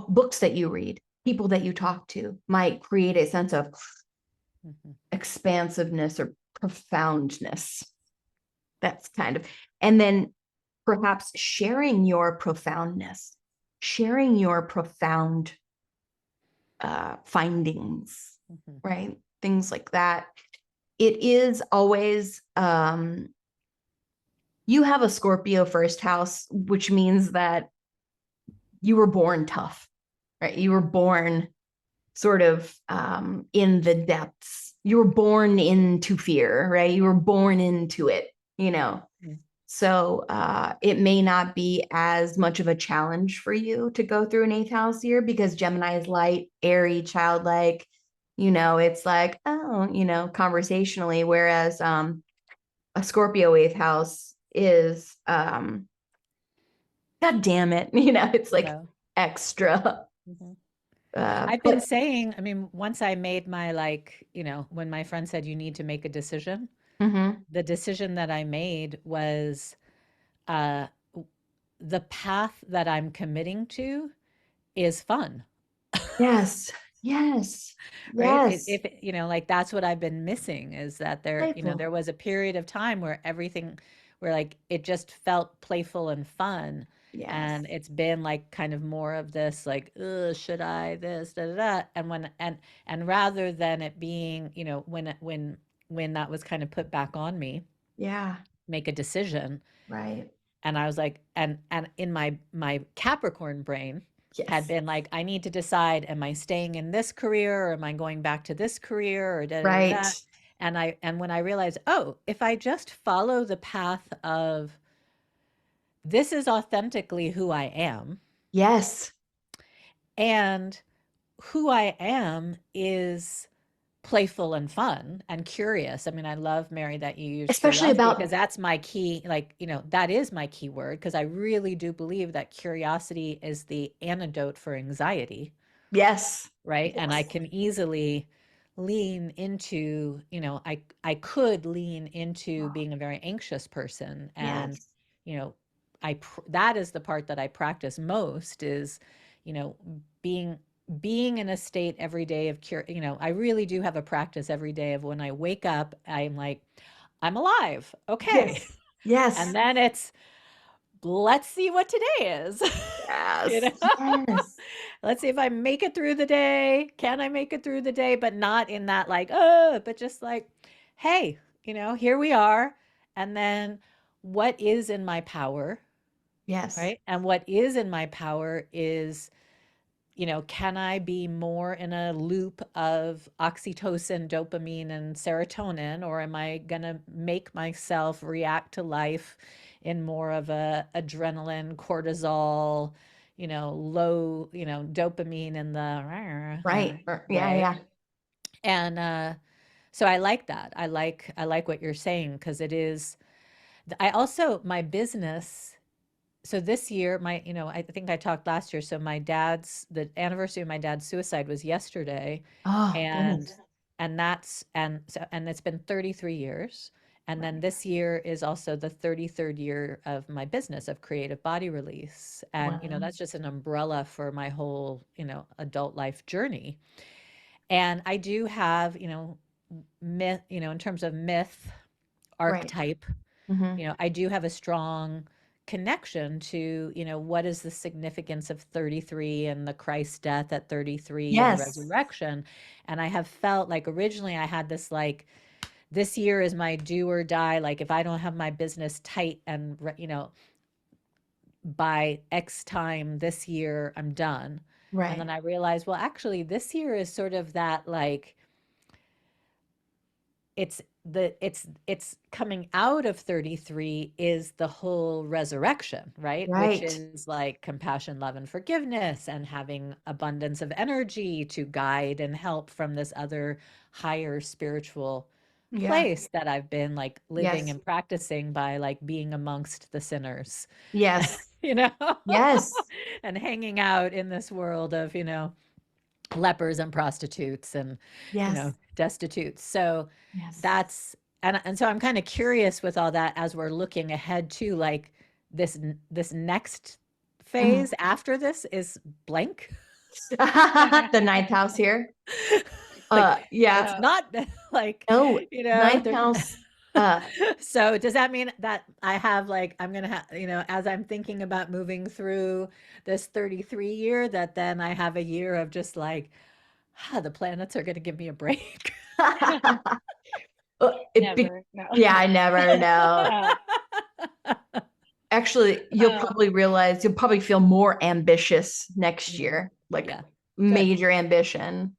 books that you read, people that you talk to might create a sense of expansiveness or profoundness. That's and then perhaps sharing your profoundness, sharing your profound findings, Mhm. right? Things like that. It is always, you have a Scorpio first house, which means that you were born tough, right? You were born sort of in the depths. You were born into fear, right? You were born into it, you know. Mm. So it may not be as much of a challenge for you to go through an eighth house year because Gemini is light, airy, childlike. You know, it's like, oh, you know, conversationally, whereas a Scorpio eighth house is God damn it, you know, it's like So, extra. mhm. I've been But saying, I mean, once I made my like, when my friend said you need to make a decision, mhm. the decision that I made was uh, the path that I'm committing to is fun, Yes, yes, right? yes. Like that's what I've been missing is that there Playful. was a period of time where where like it just felt playful and fun. Yes, And it's been like kind of more of this like, ugh, should I this, da, da, da. And rather than it being, when that was kind of put back on me, yeah, make a decision. right. And I was like, and in my Capricorn brain had Yes, been like, I need to decide, am I staying in this career or am I going back to this career or da da da da. right. And when I realized, oh, if I just follow the path of this is authentically who I am, Yes, and who I am is playful and fun and curious. I mean, I love, Mary, that you use especially curiosity because about, that's my key, like, that is my key word because I really do believe that curiosity is the antidote for anxiety, yes, right? And I yes, can easily lean into, I could lean into being a very anxious person and, yes, you know, that is the part that I practice most is, you know, being being in a state every day of I really do have a practice every day of when I wake up, I'm like, I'm alive. Okay. yes, yes, And then it's let's see what today is. you yes, know? yes, Let's see if I make it through the day. Can I make it through the day? But not in that like, oh, but just like, hey, here we are. And then what is in my power, yes, right? And what is in my power is, can I be more in a loop of oxytocin, dopamine, and serotonin, or am I going to make myself react to life in more of a adrenaline, cortisol, low, dopamine in the right. Yeah, way? yeah. And so I like that. I like what you're saying because it is. I also my business so this year I think I talked last year, so the anniversary of my dad's suicide was yesterday, Oh, and goodness. and it's been 33 years, and then Right, this year is also the 33rd year of my business of creative body release, and wow, that's just an umbrella for my whole adult life journey. And I do have myth, in terms of myth right. archetype, Hmm. I do have a strong connection to, what is the significance of 33 and the Christ death at 33 and the Yes, resurrection. And I have felt like originally I had this like, this year is my do or die. Like if I don't have my business tight and, by X time this year, I'm done. And right, then I realized, well, actually, this year is sort of that like, it's coming out of 33 is the whole resurrection, right? Which right. is like compassion, love, and forgiveness, and having abundance of energy to guide and help from this other higher spiritual Yeah, place that I've been like living yes, and practicing by like being amongst the sinners, yes, you know, yes, and hanging out in this world of, lepers and prostitutes and yes, destitutes. So yes. that's and so I'm kind of curious with all that as we're looking ahead to like this next Mhm. phase after this is blank. The ninth house here. Like Yeah. it's not like No, ninth there's house. Uh, so does that mean that I have like I'm gonna have as I'm thinking about moving through this 33 year that then I have a year of just like The planets are going to give me a break. Never. No. Yeah, I never know. Actually, you'll probably feel more ambitious next year, like Yeah. major ambition,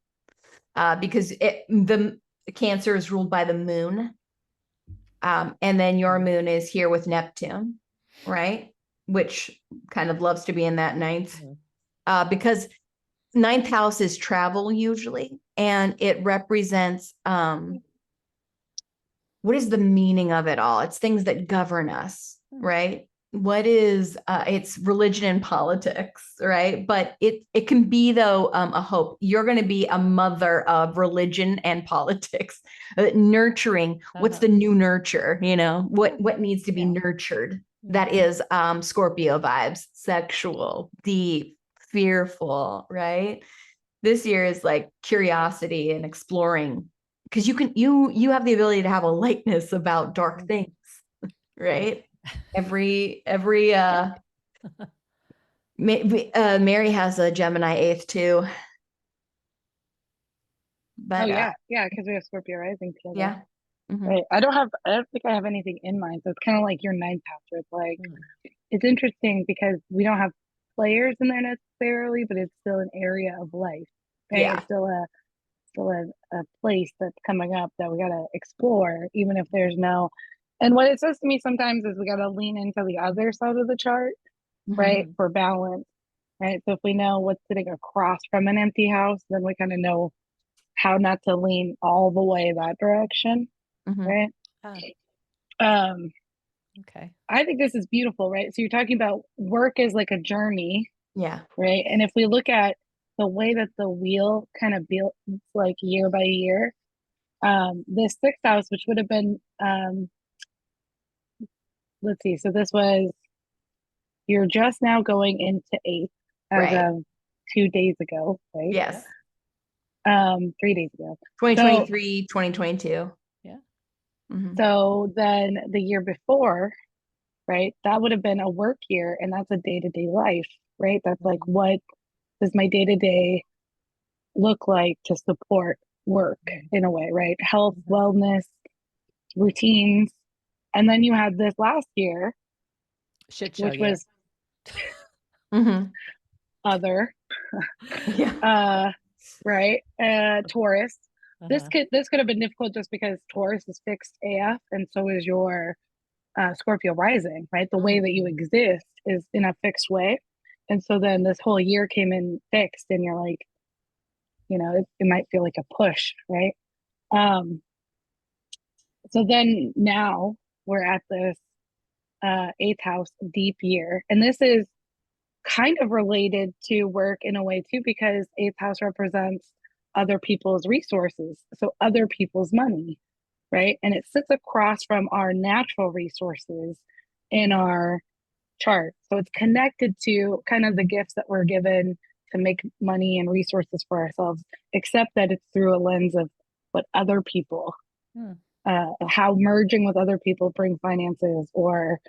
because the Cancer is ruled by the moon, and then your moon is here with Neptune, right? Which kind of loves to be in that ninth, because ninth house is travel usually, and it represents what is the meaning of it all? It's things that govern us, right? What is it's religion and politics, right? But it can be though a hope. You're going to be a mother of religion and politics, nurturing. What's the new nurture? You know, what needs to be nurtured? That is Scorpio vibes, sexual, deep, fearful, right? This year is like curiosity and exploring, because you have the ability to have a lightness about dark things, right? Mary has a Gemini 8th too. But yeah, because we have Scorpio rising together. Yeah. Mm-hmm. Right. I don't think I have anything in mind. So it's kind of like your ninth house, where it's like it's interesting because we don't have players in there necessarily, but it's still an area of life. Right? Yeah. It's still a place that's coming up that we gotta explore, even if there's no. And what it says to me sometimes is we gotta lean into the other side of the chart, right, for balance. Right. So if we know what's sitting across from an empty house, then we kind of know how not to lean all the way that direction. Right. Okay. I think this is beautiful, right? So you're talking about work as like a journey. Yeah. Right. And if we look at the way that the wheel kind of builds like year by year, this sixth house, which would have been let's see, so this was you're just now going into eighth as of 2 days ago, right? Yes. 3 days ago. 2023, 2022. Yeah. So then the year before, right, that would have been a work year, and that's a day-to-day life, right? That's like, what does my day-to-day look like to support work in a way, right? Health, wellness, routines. And then you had this last year, shit show which year. was other, right? Taurus. This could have been difficult just because Taurus is fixed AF, and so is your Scorpio rising, right? The way that you exist is in a fixed way. And so then this whole year came in fixed, and you're like, it might feel like a push, right? So then now we're at this eighth house deep year. And this is kind of related to work in a way too, because eighth house represents other people's resources. So other people's money, right? And it sits across from our natural resources in our chart. So it's connected to kind of the gifts that we're given to make money and resources for ourselves, except that it's through a lens of what other people, how merging with other people bring finances, or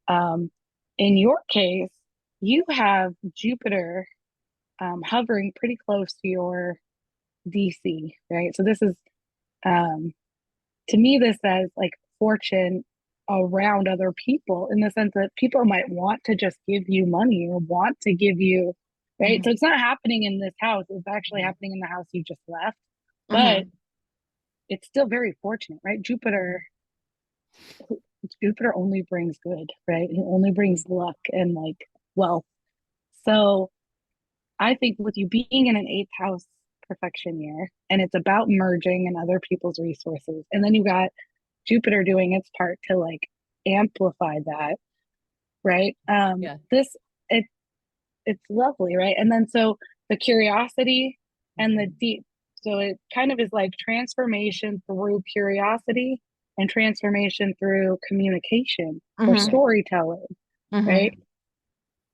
in your case, you have Jupiter hovering pretty close to your DC, right? So this is, to me, this says like fortune around other people, in the sense that people might want to just give you money or want to give you, right? So it's not happening in this house. It's actually happening in the house you just left, but it's still very fortunate, right? Jupiter only brings good, right? It only brings luck and like wealth. So I think with you being in an eighth house perfection year, and it's about merging and other people's resources, and then you got Jupiter doing its part to like amplify that, right? It's lovely, right? And then so the curiosity and the deep, so it kind of is like transformation through curiosity and transformation through communication or storytelling, right?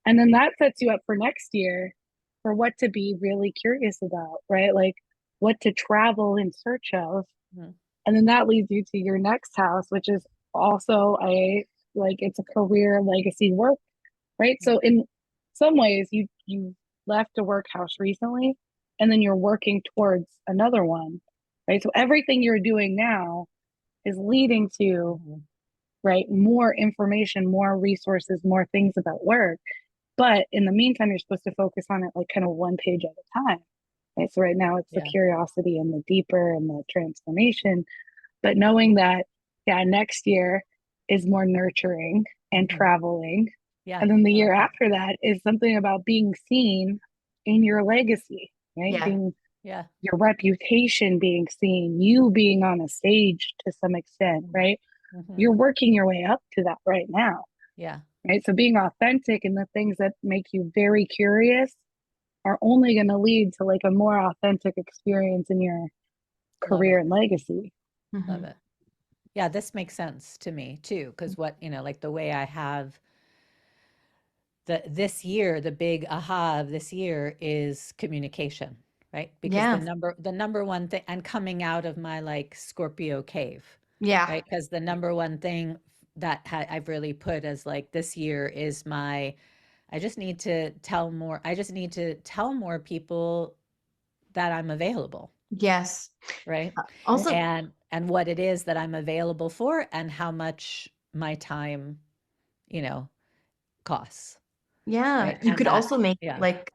And then that sets you up for next year for what to be really curious about, right? Like what to travel in search of. And then that leads you to your next house, which is also it's a career, legacy, work, right? So in some ways you left a work house recently, and then you're working towards another one, right? So everything you're doing now is leading to, right, more information, more resources, more things about work. But in the meantime, you're supposed to focus on it like kind of one page at a time. Right. So right now it's the Yeah. curiosity and the deeper and the transformation. But knowing that, yeah, next year is more nurturing and traveling. Yeah. And then the I year like that. after that is something about being seen in your legacy, right? Yeah. Being Yeah. your reputation being seen, you being on a stage to some extent, right? You're working your way up to that right now, Yeah. right? So being authentic and the things that make you very curious are only going to lead to like a more authentic experience in your Love career it. and legacy. Love it. Yeah, this makes sense to me too, because what, like the way I have this year, the big aha of this year is communication, right? Because Yeah. the number one thing, and coming out of my like Scorpio cave, Yeah. right? Because the number one thing that I've really put as like this year is I just need to tell more. I just need to tell more people that I'm available, Yes. right? Also, And what it is that I'm available for and how much my time, you know, costs, yeah, right? you And could that, also make yeah. like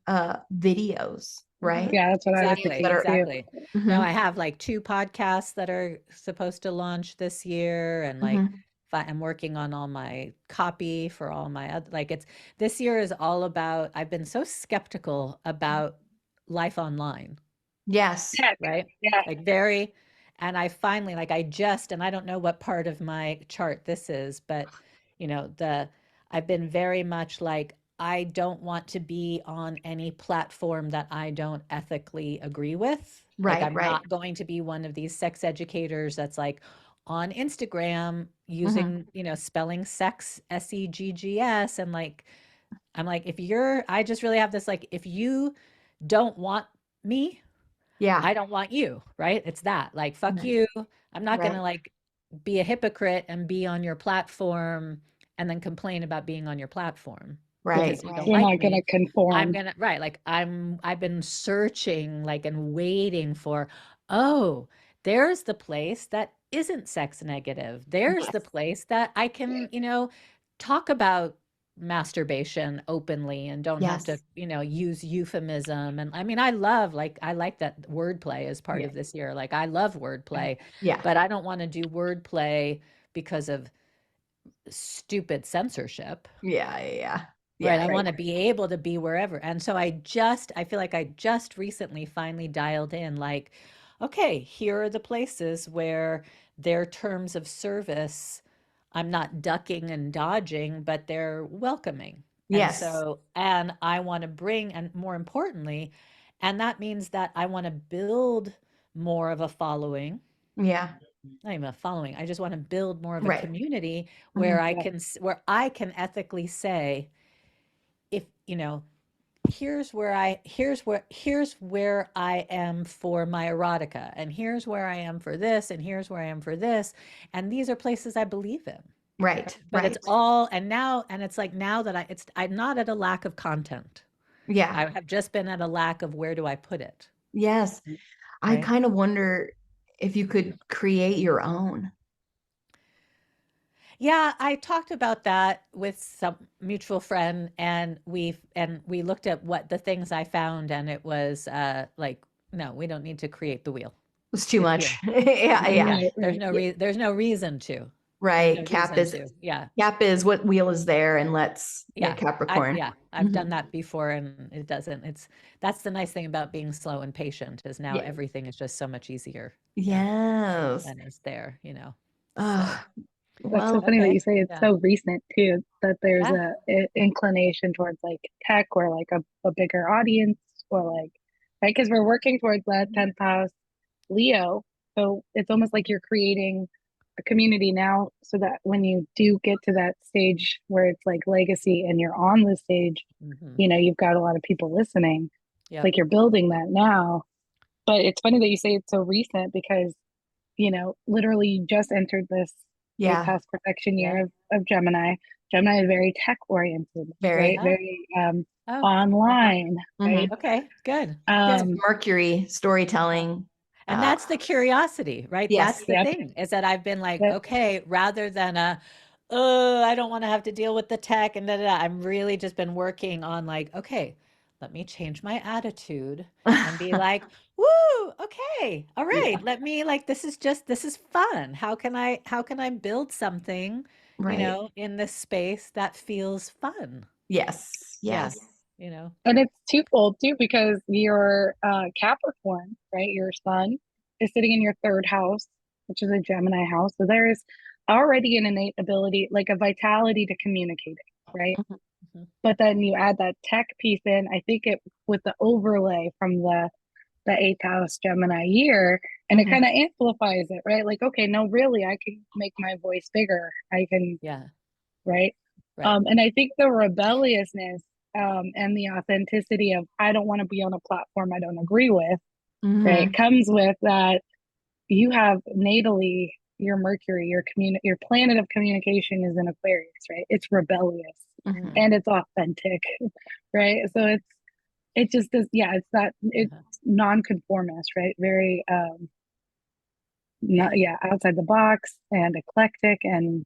videos, right? Yeah, that's what I was Exactly, thinking too. exactly. Now I have like 2 podcasts that are supposed to launch this year, and like I'm working on all my copy for all my other, like it's this year is all about, I've been so skeptical about life online, Yes. Tech. right? Yeah. Like very, and I finally, like and I don't know what part of my chart this is, but I've been very much like, I don't want to be on any platform that I don't ethically agree with. Like, Right, I'm right. not going to be one of these sex educators that's like on Instagram using, spelling sex, SEGGS. And like, I'm like, I just really have this, like, if you don't want me, Yeah. I don't want you, right? It's that, like, fuck Right. you. I'm not Right. gonna like be a hypocrite and be on your platform and then complain about being on your platform Right. because you don't Right. You're like not going to me. I'm conform. gonna, right, like I've been searching like and waiting for, oh, there's the place that isn't sex negative. There's the Yes. place that I can, talk about masturbation openly and don't have to, Yes. use euphemism. And I mean, I like that wordplay as part Yeah. of this year. Like I love wordplay, Yeah. but I don't want to do wordplay because of stupid censorship. Yeah. Yeah. Right. Yeah. I Right. want to be able to be wherever. And so I feel like I just recently finally dialed in, like, okay, here are the places where their terms of service, I'm not ducking and dodging, but they're welcoming. And Yes. so, and I want to bring, and more importantly, and that means that I want to build more of a following, Yeah. not even a following. I just want to build more of a Right. community where Mhm. Yeah. where I can ethically say, if here's where I am for my erotica, and here's where I am for this, and here's where I am for this, and these are places I believe in. Right. But it's Right. all, and it's like, now that I'm not at a lack of content. Yeah. I have just been at a lack of, where do I put it, Yes. I right? kind of wonder if you could create your own. Yeah, I talked about that with some mutual friend, and we looked at what the things I found, and it was like, no, we don't need to create the wheel. It's too It's much. here. Yeah. Yeah. Yeah, Right. Right. there's no reason to. There's Right. no reason to. Yeah. Cap is what wheel is there, and let's, yeah, Capricorn. I've Mhm. done that before, and it doesn't. That's the nice thing about being slow and patient, is now Yeah. everything is just so much easier. Yeah, Yes. and it's there. So, That's so Well, funny that okay. you say it's Yeah. so recent too, that there's Yeah. a inclination towards like tech or like a bigger audience or like, right? Because we're working towards that 10th house Leo. So it's almost like you're creating a community now so that when you do get to that stage where it's like legacy and you're on the stage, Hmm. you've got a lot of people listening. Yep. Like you're building that now. But it's funny that you say it's so recent because, literally you just entered this eighth yeah, house perfection Yeah. year of Gemini. Gemini is very tech oriented, right? very. Yeah. Very Oh, online, right? Mhm. okay, good, It's good. Um, Mercury storytelling. And Uh, that's the curiosity, right? That's yes. the yep, thing is that I've been like, yep, okay, rather than oh, I don't want to have to deal with the tech and da, da, da. I'm really just been working on like, okay, let me change my attitude and be like, woo, okay, all right, Yeah. let me like, this is fun. How can I build something, Right. in this space that feels fun? Yes. Yeah, Yes. you know, and it's twofold too because your Capricorn, right? Your sun is sitting in your third house, which is a Gemini house. So there is already an innate ability, like a vitality to communicate, right? Mhm. mhm, But then you add that tech piece in. I think it with the overlay from the eighth house Gemini year, and it Mhm. kind of amplifies it, right? Like, okay, no, really, I can make my voice bigger. I can, yeah, right? right. And I think the rebelliousness and the authenticity of I don't want to be on a platform I don't agree with, right, Mhm. comes with that you have natally your Mercury, your planet of communication is in Aquarius, right? It's rebellious Mhm. Mhm, and it's authentic, right? So it just is, yeah, it's that it's uh-huh, non-conformist, right? Very yeah, not, yeah, outside the box and eclectic and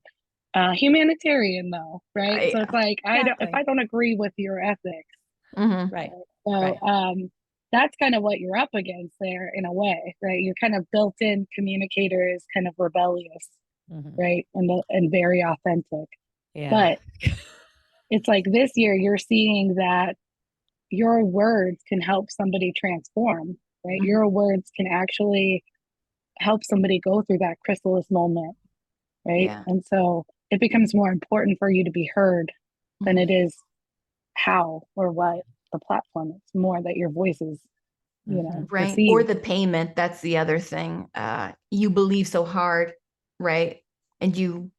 humanitarian though, right? So it's Yeah. like I don't if exactly. I don't agree with your ethics, Mhm. Right, so right. that's kind of what you're up against there in a way, right? You're kind of built-in communicator is kind of rebellious, Mhm. right? And very authentic. Yeah. But it's like this year you're seeing that your words can help somebody transform, right? Mhm. Your words can actually help somebody go through that chrysalis moment, right? Yeah. And so it becomes more important for you to be heard than it Mhm. is how or what the platform is, more that your voice is, Mhm. Right. Or received. the payment. That's the other thing. You believe so hard, right? And you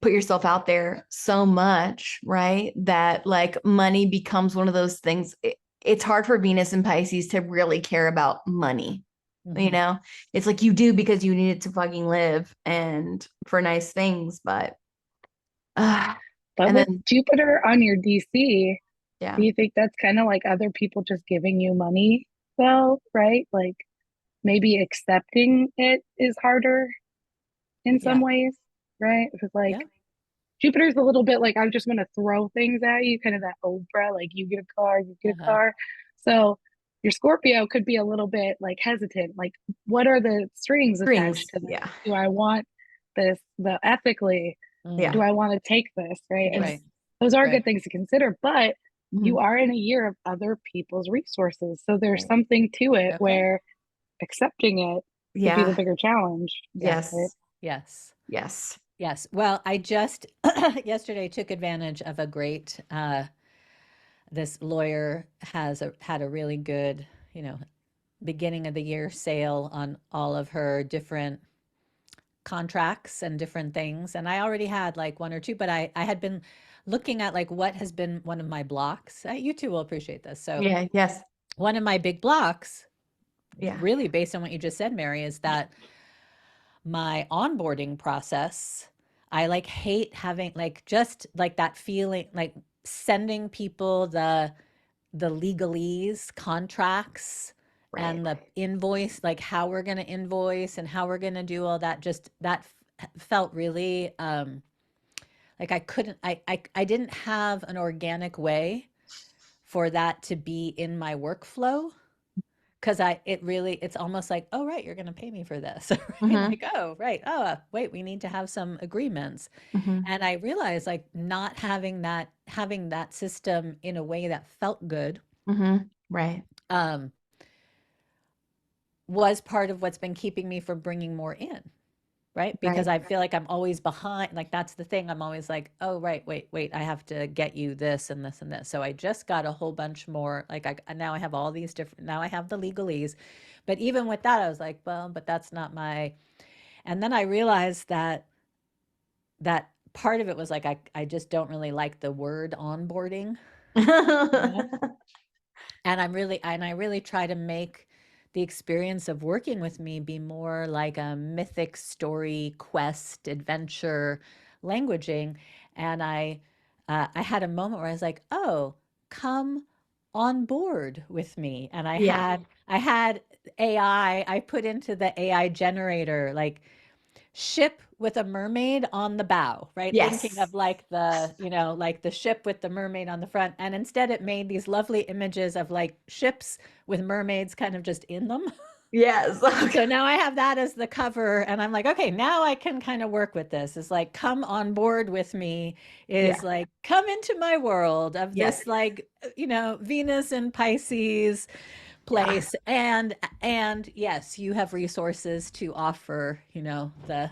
put yourself out there so much, right? That like money becomes one of those things. It's hard for Venus and Pisces to really care about money. You Mhm. know, it's like you do because you need it to fucking live and for nice things, but uh, But and with then Jupiter on your DC, do yeah, you think that's kind of like other people just giving you money though, right? Like maybe accepting it is harder in some Yeah. ways, right? Because like Yeah. Jupiter's a little bit like I'm just going to throw things at you, kind of that Oprah, like you get a car, you get a Uh-huh. car. So your Scorpio could be a little bit like hesitant, like what are the strings attached strings. to this? Yeah, Do I want this? The ethically, yeah, do Mm. I want to take this, right? And yes. Right. those are Right. good things to consider, but you Mhm. are in a year of other people's resources. So there's Right. something to it Okay. where accepting it could be the Yeah. bigger challenge, right? Yes. Yes. Yes. Yes. Yes. Well, I just yesterday took advantage of a great this lawyer had a really good, beginning of the year sale on all of her different contracts and different things. And I already had like one or two, but I had been looking at like what has been one of my blocks. You two will appreciate this. So Yeah. Yes. one of my big blocks, Yeah. really based on what you just said, Mary, is that my onboarding process, I like hate having like just like that feeling like sending people the legalese contracts Right. and the invoice, like how we're going to invoice and how we're going to do all that, just that felt really like I couldn't I didn't have an organic way for that to be in my workflow because it's almost like, oh right, you're going to pay me for this. Right, Mm-hmm. like, oh right, oh wait, we need to have some agreements. Mm-hmm. And I realized like not having that system in a way that felt good Mm-hmm. Right. um was part of what's been keeping me from bringing more in, right? Because Right. I feel like I'm always behind. Like that's the thing. I'm always like, oh, right, wait, I have to get you this and this and this. So I just got a whole bunch more. Like now I have all these different, now I have the legalese. But even with that, I was like, well, but that's not my. And then I realized that part of it was like, I just don't really like the word onboarding, you know? And I really try to make the experience of working with me be more like a mythic story, quest, adventure, languaging. And I had a moment where I was like, oh, come on board with me. And Yeah. I had AI, I put into the AI generator like ship with a mermaid on the bow, right? Thinking Yes. of like the, like the ship with the mermaid on the front. And instead it made these lovely images of like ships with mermaids kind of just in them. Yes. And so now I have that as the cover, and I'm like, okay, now I can kind of work with this. It's like, come on board with me, Yeah. is like, come into my world of Yes. this, like, Venus and Pisces Yeah. place. And yes, you have resources to offer, the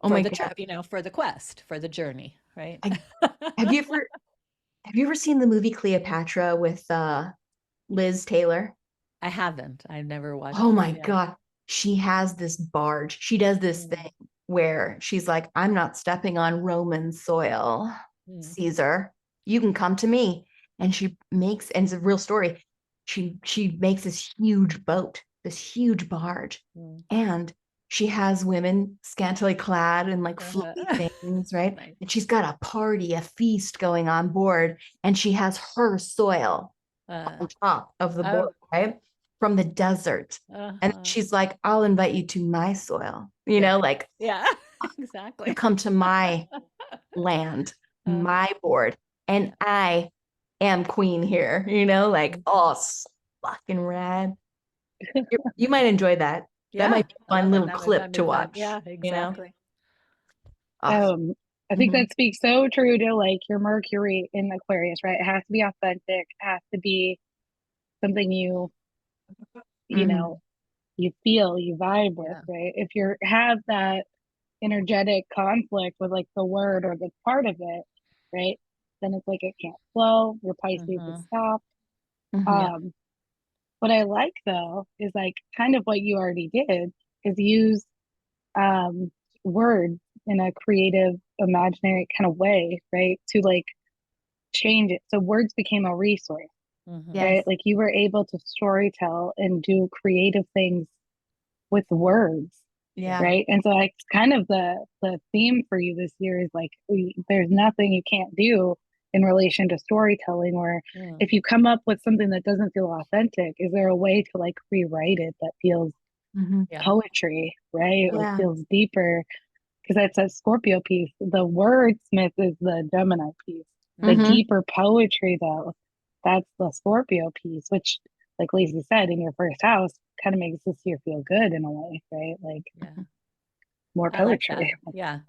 Oh for my the God. trip, for the quest, for the journey, right? I, have you ever seen the movie Cleopatra with Liz Taylor? I haven't. I've never Oh watched it my yet. God. She has this barge. She does this Mm, thing where she's like, I'm not stepping on Roman soil, mm, Caesar. You can come to me. And she makes, and it's a real story. She makes this huge boat, this huge barge. mm. And she has women scantily clad in like flowy Uh-huh. things, right? Nice. And she's got a party, a feast going on board, and she has her soil Uh, on top of the board, oh, right? From the desert. And uh-huh. she's like, I'll invite you to my soil, Yeah. like Yeah, you exactly. come to my land, Uh, my board, and yeah. I am queen here, like, Mm. oh, so fucking rad. You might enjoy that. That Yeah, might be a I fun love it. little That'd clip be to fun. watch, Yeah, exactly. Oh, Um, I think mhm, that speaks so true to like your Mercury in Aquarius, right? It has to be authentic, it has to be something you know, mhm. you feel, you vibe with, Yeah. right? If you have that energetic conflict with like the word or the part of it, right? Then it's like it can't flow. Your Pisces is Mm-hmm. stopped. Mhm. Yeah. Um, what I like though is like kind of what you already did is use um words in a creative, imaginary kind of way, right? To like change it. So words became a resource, Mm-hmm. right? Yes. Like you were able to story tell and do creative things with words, Yeah. Yeah. right? And so like kind of the theme for you this year is like there's nothing you can't do in relation to storytelling, or Mm. if you come up with something that doesn't feel authentic, is there a way to like rewrite it that feels Mhm. Yeah. poetry, right? Or Yeah. feels deeper? Because that's a Scorpio piece. The wordsmith is the Gemini piece. The Mm-hmm. Mhm. deeper poetry, though, that's the Scorpio piece, which, like Lacey said, in your first house, kind of makes this year feel good in a way, right? Like Yeah. more I like that. poetry. Yeah.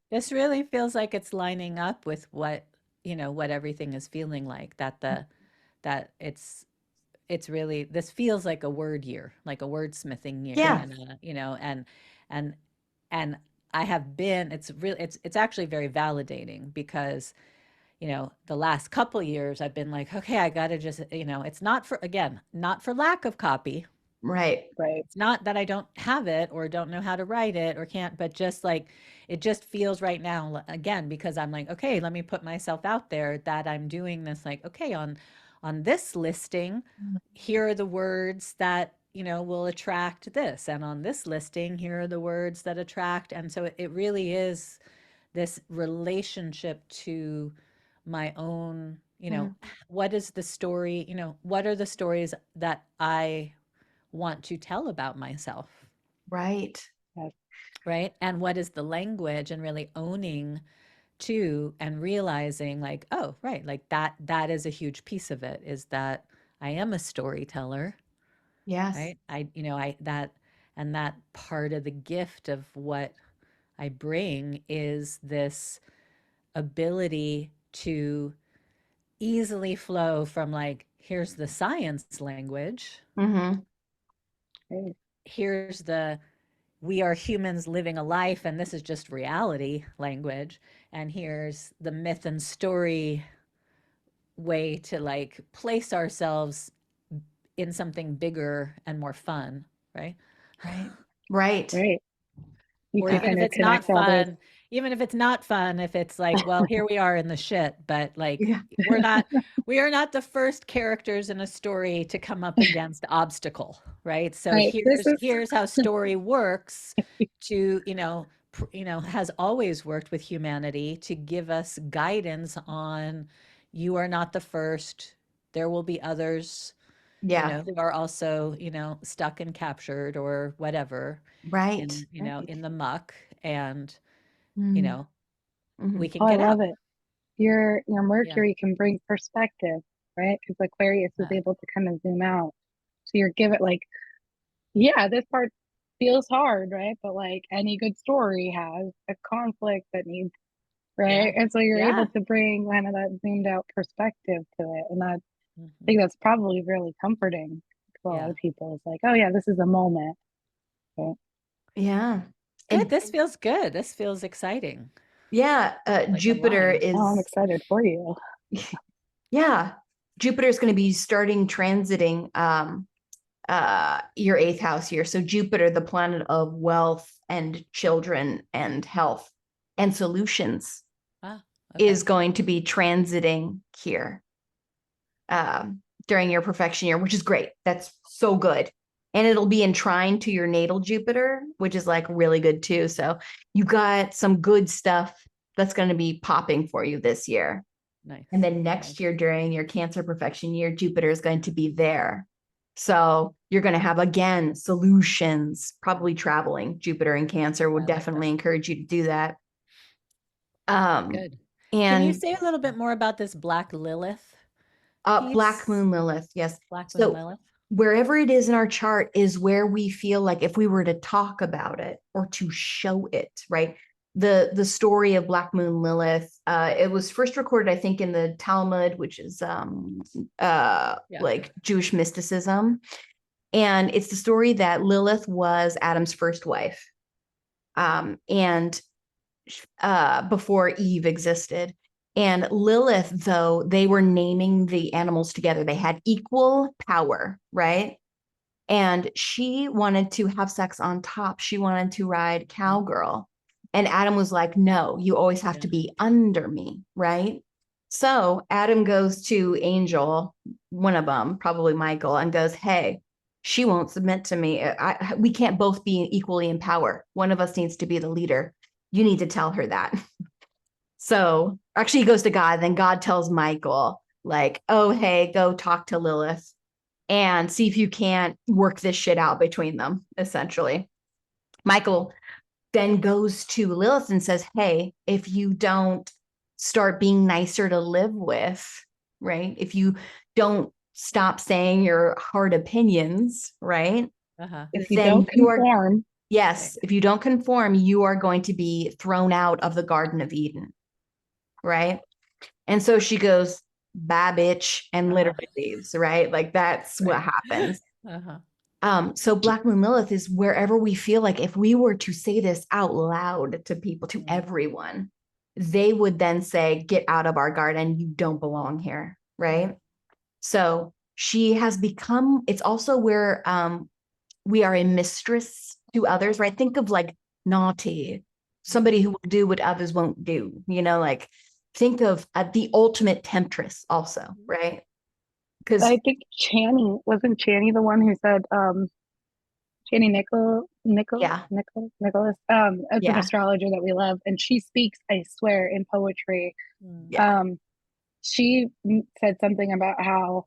This really feels like it's lining up with what everything is feeling like, that it's really, this feels like a word year, like a wordsmithing year, Yeah. and and and I have been, it's actually very validating because, the last couple years I've been like, okay, I got to just, it's not for, again, not for lack of copy. Right. Right. It's not that I don't have it or don't know how to write it or can't, but just like it just feels right now, again, because I'm like, okay, let me put myself out there that I'm doing this, like, okay, on this listing, here are the words that, will attract this. And on this listing, here are the words that attract. And so it really is this relationship to my own, Mhm. what is the story, what are the stories that I want to tell about myself, Right. Yes. right? And what is the language, and really owning to and realizing like, oh, right, like that is a huge piece of it, is that I am a storyteller, Yes. right? I that, and that part of the gift of what I bring is this ability to easily flow from like, here's the science language, Mhm. Right. here's the we are humans living a life and this is just reality language, and here's the myth and story way to like place ourselves in something bigger and more fun, right? Right. Right. Right. You Or can even God. if kind of it's not connect all those. fun, even if it's not fun, if it's like, well, here we are in the shit, but like Yeah. we are not the first characters in a story to come up against obstacle, right? So Right. This is here's how story works to, has always worked with humanity to give us guidance on, you are not the first. There will be others, Yeah. who are also, stuck and captured or whatever Right. in, Right. in the muck, and, you Mm, know, we mhm. can Oh, I get love out. it. Your Yeah. Mercury can bring perspective, right? Because Aquarius is Uh, able to kind of zoom out. So you're given like, yeah, this part feels hard, right? But like any good story has a conflict that needs, yeah. right? And so you're able Yeah. to bring kind of that zoomed out perspective to it. And that I Hmm. think that's probably really comforting to a lot Yeah. of people. It's like, oh yeah, this is a moment. Right? Yeah. Good. And This feels good. This feels exciting. yeah, Like Jupiter aligned. Oh, I'm is, excited for you. yeah, Jupiter is going to be starting transiting your eighth house here. So Jupiter, the planet of wealth and children and health and solutions, Ah, okay. is going to be transiting here during your perfection year, which is great. That's so good. And it'll be in trine to your natal Jupiter, which is like really good too. So you got some good stuff that's going to be popping for you this year. Nice. And then Nice. next year, during your Cancer perfection year, Jupiter is going to be there. So you're going to have, again, solutions, probably traveling. Jupiter and Cancer I would like definitely that. encourage you to do that. Um, Good. Can you and say a little bit more about this Black Lilith Black piece? Moon Lilith, yes. Black Moon So Lilith? wherever it is in our chart is where we feel like if we were to talk about it or to show it, right? The story of Black Moon Lilith, it was first recorded, I think, in the Talmud, which is Yeah. like Jewish mysticism. And it's the story that Lilith was Adam's first wife. And before Eve existed. And Lilith, though, they were naming the animals together. They had equal power, right? And she wanted to have sex on top. She wanted to ride cowgirl. And Adam was like, no, you always have Yeah. to be under me, right? So Adam goes to Angel, one of them, probably Michael, and goes, hey, she won't submit to me. We can't both be equally in power. One of us needs to be the leader. You need to tell her that. So actually, he goes to God. Then God tells Michael, like, oh, hey, go talk to Lilith and see if you can't work this shit out between them, essentially. Michael then goes to Lilith and says, hey, if you don't start being nicer to live with, right? If you don't stop saying your hard opinions, right? Uh-huh. If you Then don't you are, conform, yes, if you don't conform, you are going to be thrown out of the Garden of Eden, right? And so she goes, bye, bitch, and Uh-huh. literally leaves, right? Like that's what Right. happens. Uh-huh. So Black Moon Lilith is wherever we feel like if we were to say this out loud to people, to everyone, they would then say, get out of our garden. You don't belong here. Right. So she has become, it's also where we are a mistress to others, right? Think of like naughty, somebody who will do what others won't do, like think of the ultimate temptress also, right? Because I think Channy the one who said, Channy yeah, Nicholas, it's an yeah, astrologer that we love, and she speaks, I swear, in poetry. Mm. yeah, Um, she said something about how,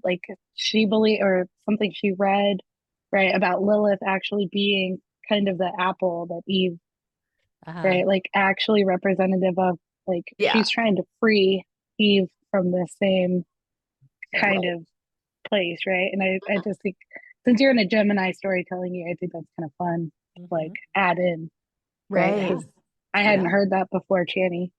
like, she believed, or something she read, right, about Lilith actually being kind of the apple that Eve, Uh-huh. right, like actually representative of, like, yeah, she's trying to free Eve from the same kind right, of place, right? And I just think, since you're in a Gemini storytelling year, I think that's kind of fun to like Mm-hmm. add in, right? Yeah. right. Because I hadn't Yeah. heard that before, Channy.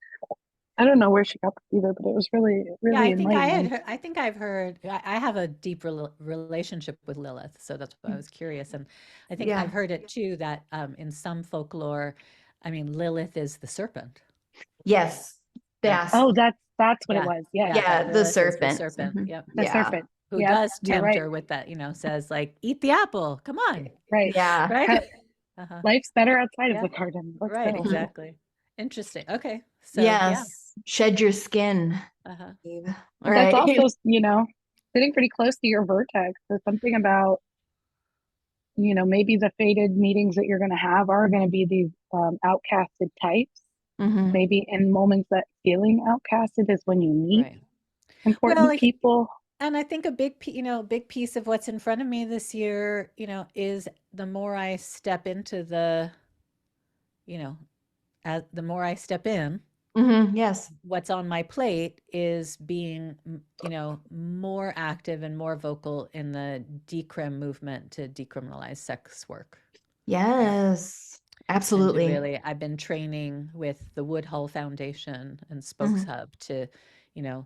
I don't know where she got that either, but it was really, Yeah, really enlightening. I think I've heard, I have a deep relationship with Lilith, so that's why I was curious. And I think Yeah. I've heard it too that in some folklore, I mean, Lilith is the serpent. Yes. Yeah. Yes. Oh, that's what it Yeah. was. Yes, Yeah. Yeah. The Lilith is the serpent. serpent. Mhm. Yep. the Yeah. serpent. Who Yep, does you're tempt right. her with that, says like, eat the apple. Come on. Right. Yeah. Right? Uh-huh. Life's better outside of Yeah. the garden. Let's Right. go. Mhm. Exactly. Interesting. Okay. So, yeah. Yes. Shed your skin, Uh-huh. Eve. All But that's right. also, sitting pretty close to your vertex. There's something about, maybe the fated meetings that you're going to have are going to be these outcasted types. Mhm. Maybe in moments that feeling outcasted is when you meet Right. important people. and I think a big piece of what's in front of me this year, is the more I step into you know, the more I step in, Yes. what's on my plate is being, more active and more vocal in the decrim movement to decriminalize sex work. Right. Yes. And to Absolutely. really, I've been training with the Woodhull Foundation and Spokes Mhm. Hub to, you know,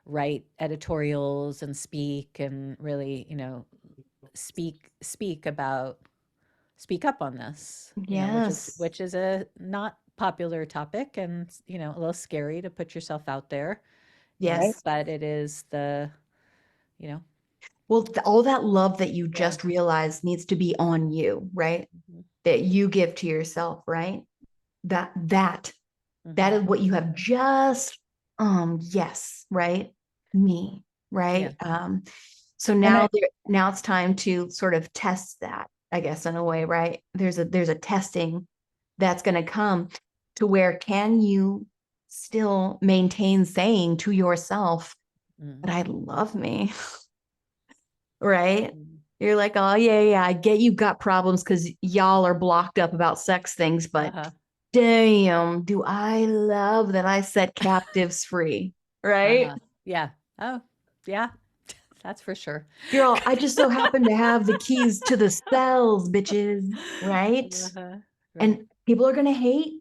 write editorials and speak and really, speak about speak up on this, Yes. which is a not popular topic and, a little scary to put yourself out there, Right. Yes. but it is you know, Well, all that love that you yeah. just realized needs to be on you, right? Mhm. That you give to yourself, right? That that Mhm. is what you have just yes, right? Me, Yeah. right? So And now it's time to sort of test that, I guess, in a way, right? There's a testing that's going to come to where can you still maintain saying to yourself Mm. that I love me, right? Mm. You're like, oh yeah, I get you got problems because y'all are blocked up about sex things, but Uh-huh. damn, do I love that I set captives free, right? Uh-huh. Yeah. Oh, yeah. That's for sure. Girl, I just so happen to have the keys to the cells, bitches, right? Uh-huh. Right. And people are gonna hate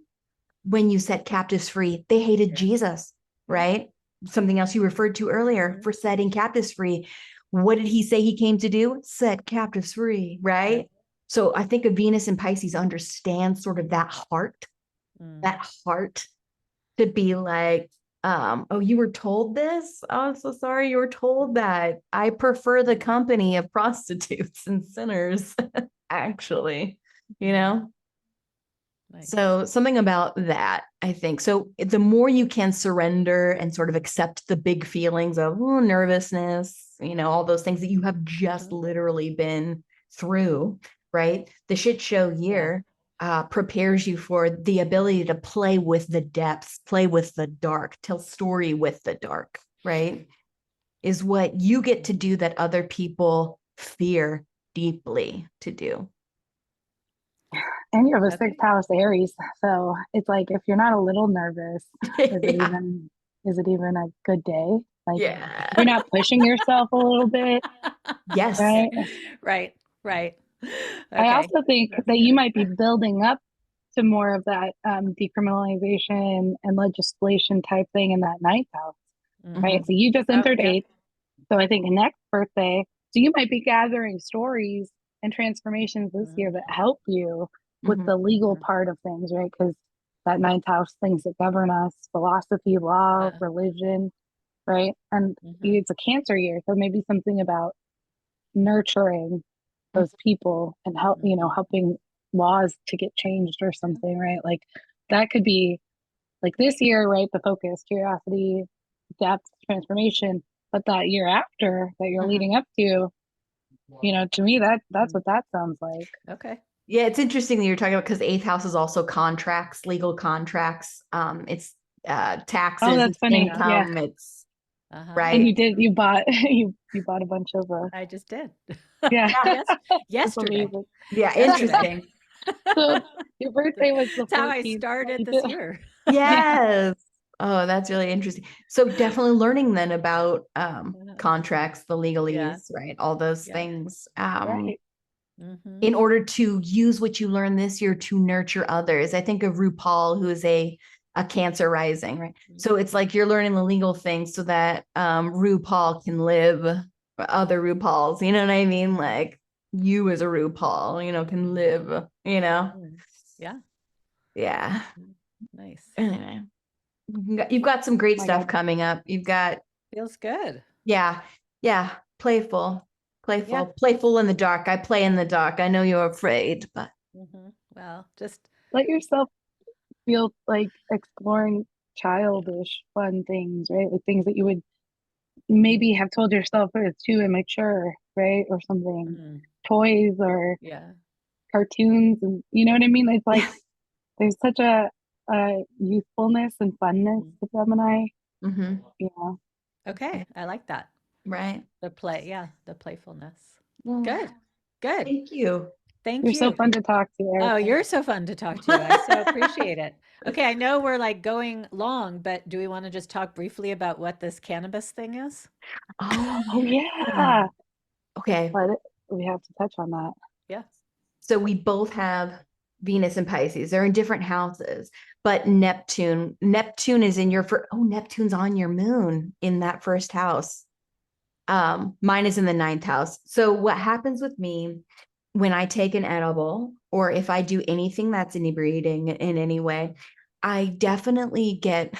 when you set captives free. They hated Yeah. Jesus, Yeah. right? Something else you referred to earlier Mhm. for setting captives free. What did he say he came to do? Set captives free, Yeah. right? So I think a Venus and Pisces understands sort of Mm. that heart to be like, oh, you were told this? Oh, I'm so sorry you were told that. I prefer the company of prostitutes and sinners, actually, you Mhm. know? Nice. So something about that, I think. So the more you can surrender and sort of accept the big feelings of nervousness, all those things that you have just Mhm. literally been through, right? The shit show Yeah. year prepares you for the ability to play with the depths, play with the dark, tell story with the dark, right? Is what you get to do that other people fear deeply to do. you have a Okay. sixth house Aries, so it's like if you're not a little nervous, Yeah. is it even a good day? Like Yeah. you're not pushing yourself a little bit, Yes. right? Right. Right. I Okay. also think That's that you good. might be building up to more of that decriminalization and legislation type thing in that ninth house, right? Mhm. So you just Oh, entered yeah. eighth. So I think next birthday, so you might be gathering stories and transformations this year Mhm. that help you with Mhm. the legal Mhm. part of things, right? Because that ninth house, things that govern us, philosophy, law, Uh, religion, right? And mhm. it's a Cancer year, so maybe something about nurturing those people and Mhm. helping laws to get changed or Yeah. something, right? Like that could be like this year, right? The focus, curiosity, depth, transformation. But that year after that you're Mhm. leading up to, to me that's Mhm. what that sounds like. Okay. Yeah, it's interesting that you're talking about because eighth house is also contracts, legal contracts. It's Oh, taxes, that's it's funny. Uh, Yeah. income, it's uh-huh. And right. you bought you bought a bunch of I just did. yeah. Yeah, Yes. That's Yesterday. amazing. yeah, Yesterday. interesting. So your birthday was the That's how I 14th. So started you this did, year. yeah. Yes. Oh, that's really interesting. So definitely learning then about Uh, contracts, the Yeah. legalese, right? All those Yeah. things. Right. Mhm. In order to use what you learned this year to nurture others. I think of RuPaul, who is a Cancer rising, right? So it's like you're learning the legal things so that RuPaul can live other RuPauls. You know what I mean? Like you as a RuPaul, can live. Mm. Yeah. Yeah. Mm. Nice. Anyway, you've got some great My stuff God. coming up. You've got, Feels good. yeah, yeah, playful, Yeah. playful in the dark. I play in the dark. I know you're afraid, but Well, just Let yourself feel like exploring childish fun things, right? Like things that you would maybe have told yourself oh, it's too immature, right? Or something. mm, Toys or yeah. cartoons and you know what I mean? It's like there's such a youthfulness and funness Mm. to Gemini. Mhm. Yeah. Okay, I like that. Right. The play, yeah, the playfulness. Well, Good, good. thank you. Thank You're so you. fun to talk to, Oh, Erica. you're so fun to talk to. I so appreciate it. Okay, I know we're like going long, but do we want to just talk briefly about what this cannabis thing is? Oh, Oh yeah. yeah. Okay. We have to touch on that. Yeah. So we both have Venus and Pisces. They're in different houses, but Neptune is in your first. Oh, Neptune's on your moon in that first house. Mine is in the ninth house. So what happens with me when I take an edible or if I do anything that's inebriating in any way, I definitely get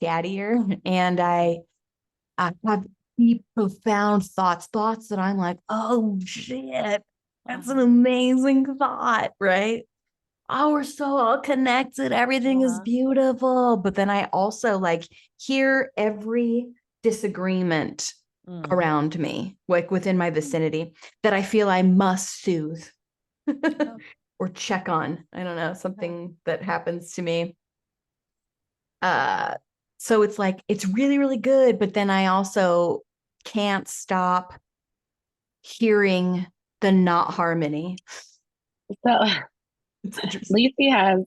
chattier and I have deep, profound thoughts that I'm like, oh shit, that's an Uh-huh. amazing thought, right? Oh, we're so all connected. Everything is Uh-huh. beautiful. But then I also like hear every disagreement Mm. around me, like within my vicinity, that I feel I must soothe Oh, or check on. I don't know, uh-huh. something that happens to me. Uh, so it's like it's really, really good, but then I also can't stop hearing the not harmony. So It's interesting. Lacey has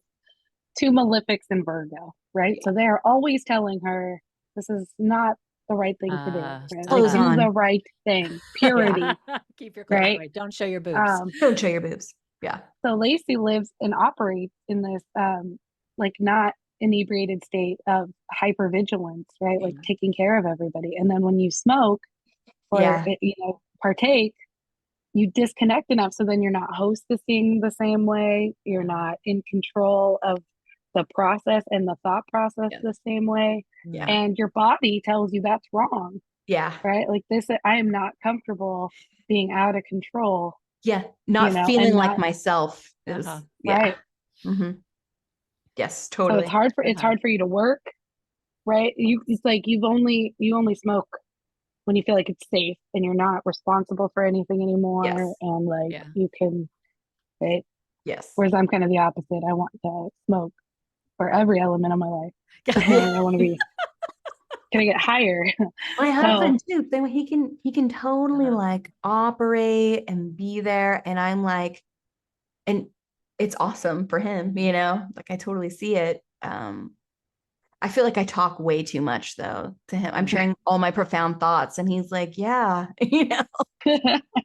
two malefics in Virgo, right? So they are always telling her this is not the right thing to do, Uh, right? Like Clothes do uh-huh. the on. right thing, Yeah. purity, Keep your clothes right? right. Don't show your boobs. Um, Don't show your boobs. Yeah. so Lacey lives and operates in this like not inebriated state of hypervigilance, right? Like Mm. taking care of everybody. And then when you smoke or Yeah. partake, you disconnect enough so then you're not hostessing the same way, you're Uh-huh. not in control of the process and the thought process Yeah. the same way, Mm. Yeah. and your body tells you that's wrong, Yeah. right? Like this, I am not comfortable being out of control, Yeah. Not feeling and like not myself Uh-huh. is, yeah. right. Hmm. Yes, So totally. it's Uh-huh. hard for you to work, right? It's like you only smoke when you feel like it's safe and you're not responsible for anything anymore, Yes. and like Yeah. you can, right? Yes. Whereas I'm kind of the opposite. I want to smoke for every element of my life. I want to be, can I get higher? My So husband too. Then he can totally Uh-huh. like operate and be there. And I'm like, and it's awesome for him, like I totally see it. I feel like I talk way too much though to him. I'm Mm. sharing all my profound thoughts and he's like, yeah,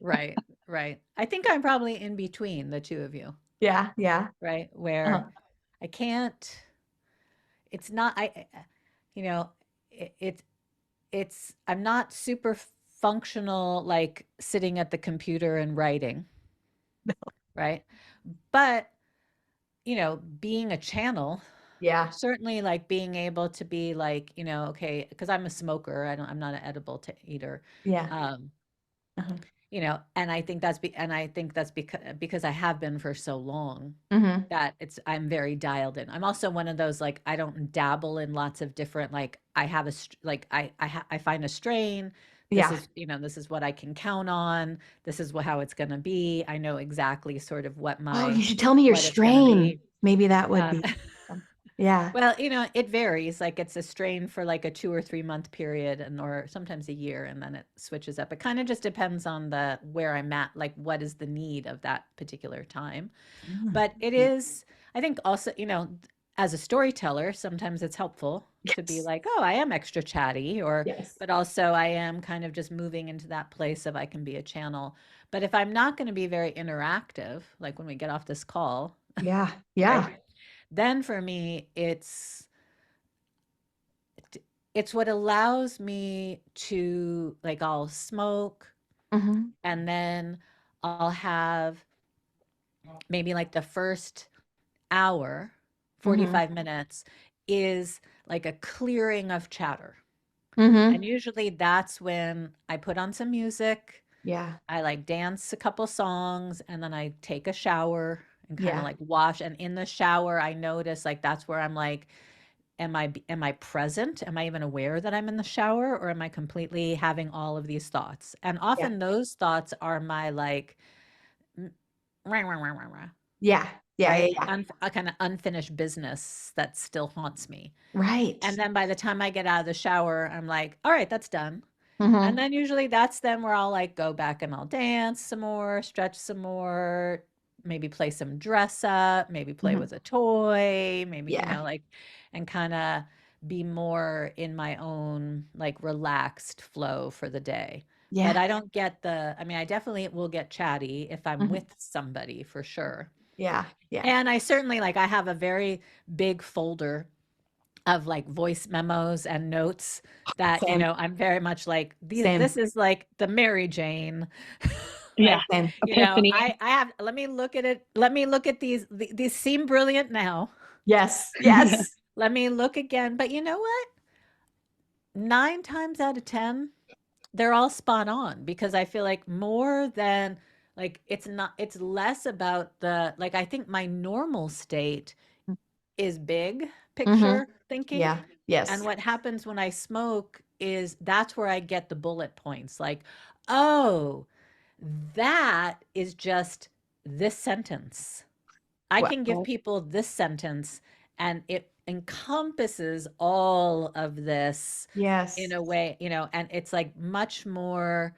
Right. Right. I think I'm probably in between the two of you, yeah, yeah. right? Where Uh, I can't, it's not, you know, it, it's, I'm not super functional, like sitting at the computer and writing, right? But, being a channel, yeah, certainly like being able to be like, okay, because I'm a smoker, I'm not an edible eater. yeah. Um, Uh-huh. and I think that's because I have been for so long Hmm. that I'm very dialed in. I'm also one of those like I don't dabble in lots of different like I have like I find a strain. This Yeah. is this is what I can count on. This is how it's going to be. I know exactly sort of Oh, you should tell me your what it's going to strain. be. Maybe that would Uh, be. Yeah. Well, it varies. Like it's a strain for like a 2 or 3 month period or sometimes a year and then it switches up. It kind of just depends on where I'm at, like what is the need of that particular time. Mm. But it is, I think also, as a storyteller, sometimes it's helpful to be Yes. like, oh, I am extra chatty Yes. but also I am kind of just moving into that place of I can be a channel. But if I'm not going to be very interactive, like when we get off this call, Yeah. right? Yeah. Then for me, it's what allows me to like I'll smoke Hmm. and then I'll have maybe like the first hour, Hmm. 45 minutes is like a clearing of chatter. And Hmm. usually that's when I put on some music, Yeah. I like dance a couple songs, and then I take a shower and kind of Yeah. like wash. And in the shower, I notice like that's where I'm like, am I present? Am I even aware that I'm in the shower or am I completely having all of these thoughts? And Yeah. often those thoughts are my like "Mm, rah, rah, rah, rah, rah," Yeah. Yeah. right? Yeah. A kind of unfinished business that still haunts me. Right. And then by the time I get out of the shower, I'm like, all right, that's done. And Mhm. then usually that's then where I'll like go back and I'll dance some more, stretch some more, maybe play some dress up, maybe play Mhm. with a toy, maybe, Yeah. like, and kind of be more in my own like relaxed flow for the day. But Yeah. I don't get I mean, I definitely will get chatty if I'm Mhm. with somebody for sure. Yeah. Yeah. And I certainly like, I have a very big folder of like voice memos and notes that, Same. I'm very much like Same. this is like the Mary Jane. Yeah. Like, Same. Epiphany. I have, let me look at it. Let me look at these seem brilliant now. Yes. Yeah. Yes. Let me look again. But you know what? 9 times out of 10, they're all spot on because I feel like more than like it's less about like I think my normal state is big Mhm. picture thinking. Yeah. And Yes. what happens when I smoke is that's where I get the bullet points. Like, oh, that is just this sentence. I Well, can give people this sentence and it encompasses all of this in yes. a way, and it's like much more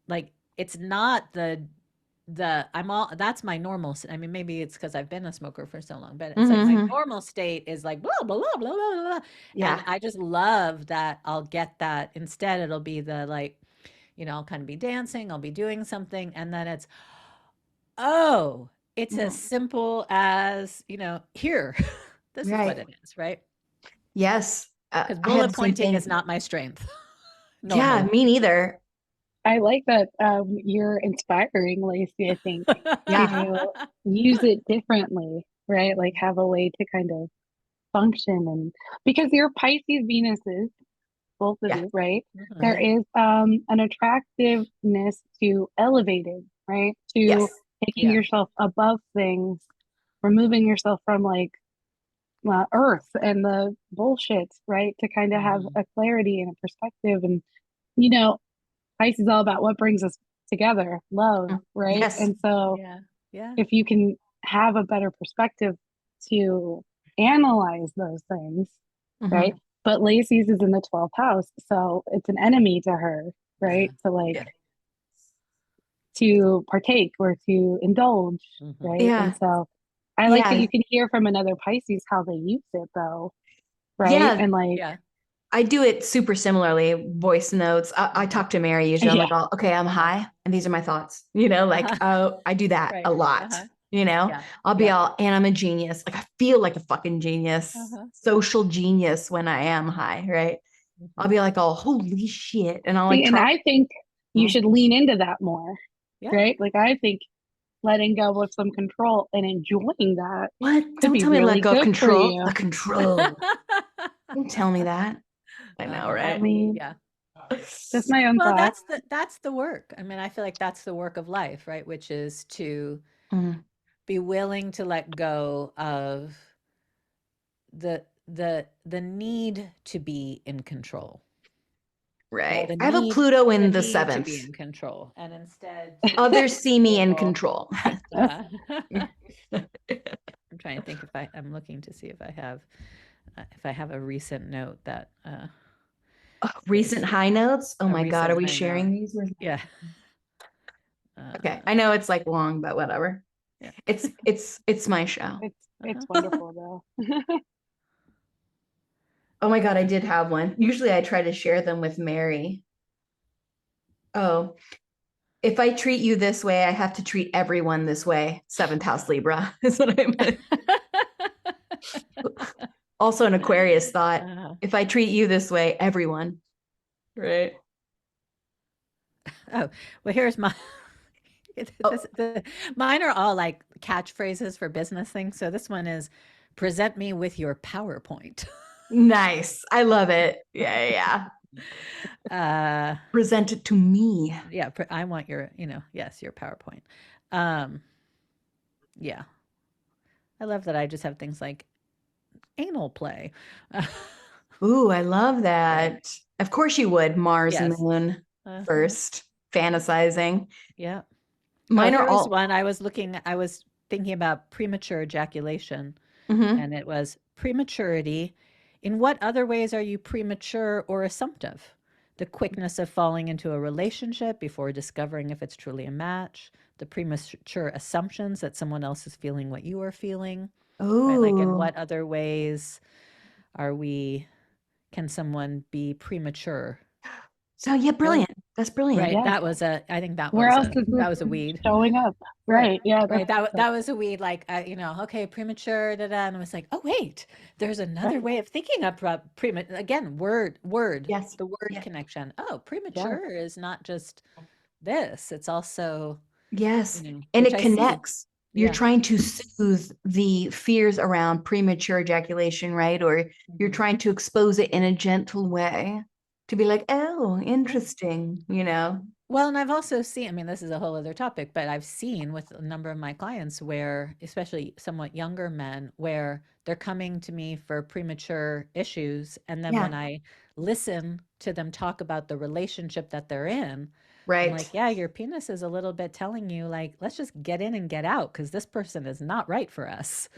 like it's not I'm all that's my normal I mean maybe it's because I've been a smoker for so long, but it's like my Mhm. normal state is like blah blah blah blah blah blah. And Yeah. I just love that I'll get that. Instead it'll be the like, I'll kind of be dancing, I'll be doing something, and then it's, oh, it's as Mhm. simple as, here. This is what Right. it is, right? Yes. Because I have bullet the same pointing is thing. not my strength Yeah, normally. me neither. I like that you're inspiring, Lacey, I think, Yeah. to use it differently, right? Like have a way to kind of function and because your Pisces Venuses, both of Yeah. you, right? There Mhm. Uh-huh. is an attractiveness to elevating, right? To Yes. taking Yeah. yourself above things, removing yourself from like earth and the bullshit, right? To kind of have Mhm. a clarity and a perspective. And, you know, Ice is all about what brings us together, love, Mm. right? Yes. And so Yeah. Yeah. if you can have a better perspective to analyze those things, right? Mhm. But Lacey's is in the 12th house, so it's an enemy to her, right? To like Yeah. to partake or to indulge, Mhm. right? And Yeah. so I like that Yeah. you can hear from another Pisces how they use it though, right? Yeah. And like, Yeah. I do it super similarly, voice notes. I Mhm. talk to Mary usually. I'm yeah, like, oh, okay, I'm Uh-huh. high, and these are my thoughts. Like, Uh-huh. oh, I do that Right. a lot. Uh-huh. You know, Yeah. I'll be Yeah. all, and I'm a genius. Like, I feel like a fucking genius, Uh-huh. social genius when I am high, right? I'll Mhm. be like, oh, holy shit. And I'll see, like and try. I think you Mhm. should lean into that more, Yeah. right? Like, I think letting go of some control and enjoying that What? could Don't be tell me to let really go of good for control. The you. control. Don't tell me that. I know, Uh-huh. I right? mean, Yeah. just my own Well, thoughts. that's the work. I mean, I feel like that's the work of life, right? Which is to Mhm. be willing to let go of the need to be in control, right? Right. The I have a need Pluto the in the need to seventh. be in control, and instead to Others see be me in able. control. Uh-huh. I'm trying to think if I'm looking to see if I have a recent note that Recent is high notes. Oh a my God. recent Are we high note. sharing these? Yeah. Okay. Uh, I know it's like long, but whatever. yeah. It's my show. It's Uh-huh. wonderful though. Oh my God, I did have one. Usually I try to share them with Mary. Oh, if I treat you this way, I have to treat everyone this way. Seventh house Libra is what I meant. Also an Aquarius thought. Uh, If I treat you this way, everyone. Right. oh, well, here's my. Oh, Mine are all like catchphrases for business things. So this one is, present me with your PowerPoint. nice. I love it. Yeah, yeah. uh, Present it to me. yeah, I want yes, your PowerPoint. Um, yeah, I love that I just have things like anal play. Ooh, I love Right. that. Of course you would. Mars, Yes. moon Uh-huh. first. Fantasizing. Yeah. Oh, Mine are here was all. one I was looking. I was thinking about premature ejaculation, Mhm. and it was prematurity. In what other ways are you premature or assumptive? The quickness of falling into a relationship before discovering if it's truly a match, the premature assumptions that someone else is feeling what you are feeling, right? Like in Oh, what other ways are we, can someone be premature? so yeah, Really? brilliant. That's brilliant. Right. Yeah. That was a, I think Where else is this that was a weed. showing up? Right. Right. Yeah. Right. That was a weed, like, okay, premature, da, da. And I was like, oh, wait, there's another Right. way of thinking about again, word, Yes. the word Yeah. connection. Oh, Yeah. premature is not just this, it's also, Yes. And which it I see. connects. You're Yeah. trying to soothe the fears around premature ejaculation, right? Or you're Mhm. trying to expose it in a gentle way to be like, oh, interesting, you know? Well, and I've also seen, I mean, this is a whole other topic, but I've seen with a number of my clients where, especially somewhat younger men, where they're coming to me for premature issues. And then when Yeah. I listen to them talk about the relationship that they're in, I'm Right. like, yeah, your penis is a little bit telling you, like, let's just get in and get out because this person is not right for us.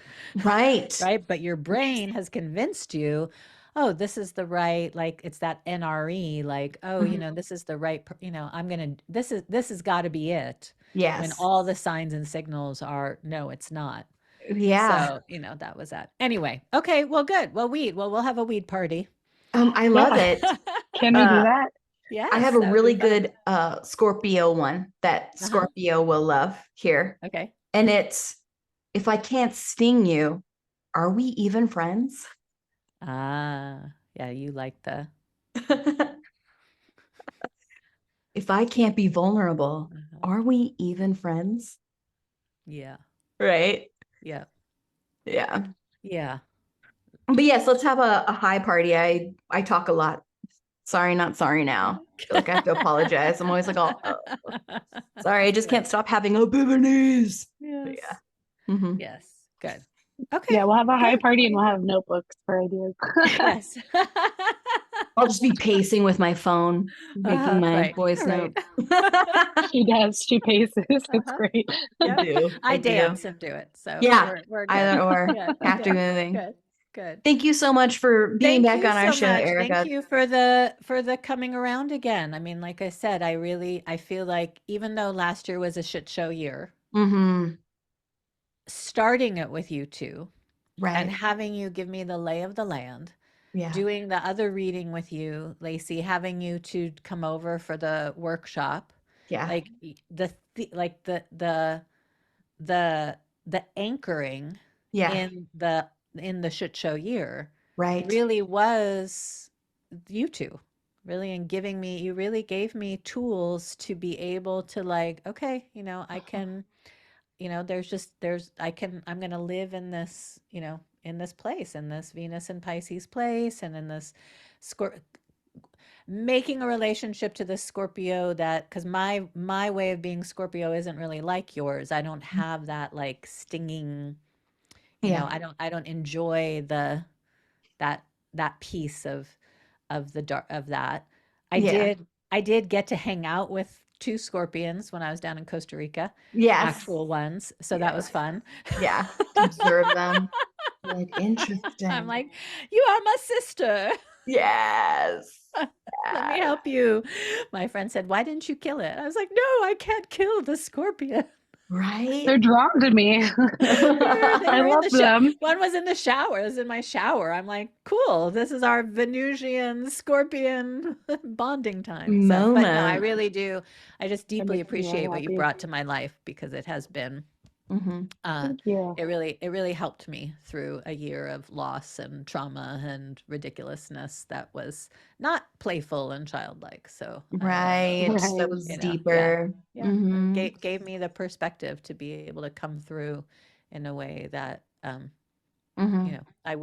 Right. Right? But your brain has convinced you, oh, this is the right, like it's that NRE, like, oh, Mhm. this is the right, I'm gonna, this has got to be it. When Yes. all the signs and signals are, no, it's not. Yeah. So, that was that. Anyway, okay, well, good. Well, weed. Well, we'll have a weed party. I love Yeah. it. Can we do Uh, that? I have Yes, a that would be really fun. good Scorpio one that Uh-huh. Scorpio will love here. Okay. And it's, if I can't sting you, are we even friends? Ah, yeah, you like the, If I can't be vulnerable, uh-huh. are we even friends? Yeah, Right? yeah, Yeah. yeah. But yes, let's have a high party. I talk a lot. Sorry, not sorry now. I feel like I have to apologize. I'm always like, oh, sorry, I just Good. can't stop having epiphanies. But Yes. yeah. Hmm. Yes. Good. Okay. Yeah. We'll have a high Good. party Well, and me we'll too. have notebooks for ideas. Yes. I'll just be pacing with my phone, making my Right. voice All right. note. I She does. She paces. It's Uh-huh. great. Yep. do. I I do. dance and do it. So Yeah, we're good. either or. Good. Have to Good. moving. Good. Good. Thank you so much for being Thank back you on our so show, much. Thank Erica. you for the coming around again. I mean, like I said, I feel like even though last year was a shit show year, Hmm. starting it with you two and Right. having you give me the lay of the land, Yeah. doing the other reading with you, Lacey, having you to come over for the workshop, Yeah. like like the the anchoring Yeah. in the shit show year Right. really was you two. Really, and giving me, you really gave me tools to be able to, like, okay, I can, I'm going to live in this, in this place, in this Venus and Pisces place, and in this Scor- making a relationship to this Scorpio, that, because my way of being Scorpio isn't really like yours. I don't have that, like, stinging, Yeah. I don't enjoy that that piece of the dark of that. I Yeah. did I did get to hang out with two scorpions when I was down in Costa Rica, Yes. actual ones. So that was Yes. fun. Yeah. To observe them. Like, I'm interesting. like, you are my sister. Yes. Let me Yes. help you. My friend said, why didn't you kill it? I was like, no, I can't kill the scorpion. Right? They're drawn to me. They I were in love the them. one was in the shower. It was in my shower. I'm like, cool. This is our Venusian Scorpion bonding time. So, but no, I Moment. really do. I just That deeply makes me really appreciate what you happy. brought to my life, because it has been, Hmm. uh, Thank you. it really helped me through a year of loss and trauma and ridiculousness that was not playful and childlike. So Right. That Right. was yeah, deeper. yeah, and Hmm. gave me the perspective to be able to come through in a way that, Hmm. I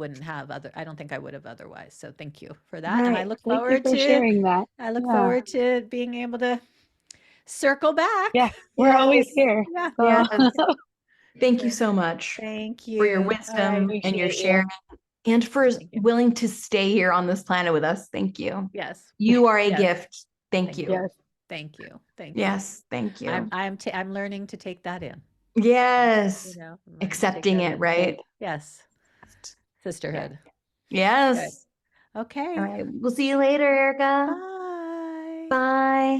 don't think I would have otherwise. So thank you for that. And Right. Thank you for sharing that. I look Yeah. forward to being able to circle back. Yeah. We're always Yes. here. Yeah. So Yes. Thank you Good. so much Thank for your you. All right. wisdom and your appreciate sharing you. and for Thank you. willing to stay here on this planet with us. Thank you. Yes. You are a Yes. gift. Thank Thank you. you. Yes. Thank you. Thank you. Yes. Thank you. I'm learning to take that in. Yes. you know, learn to take Accepting care of it, it. right? Yes. Sisterhood. Yes. Okay. All right. We'll see you later, Erica. Bye. Bye.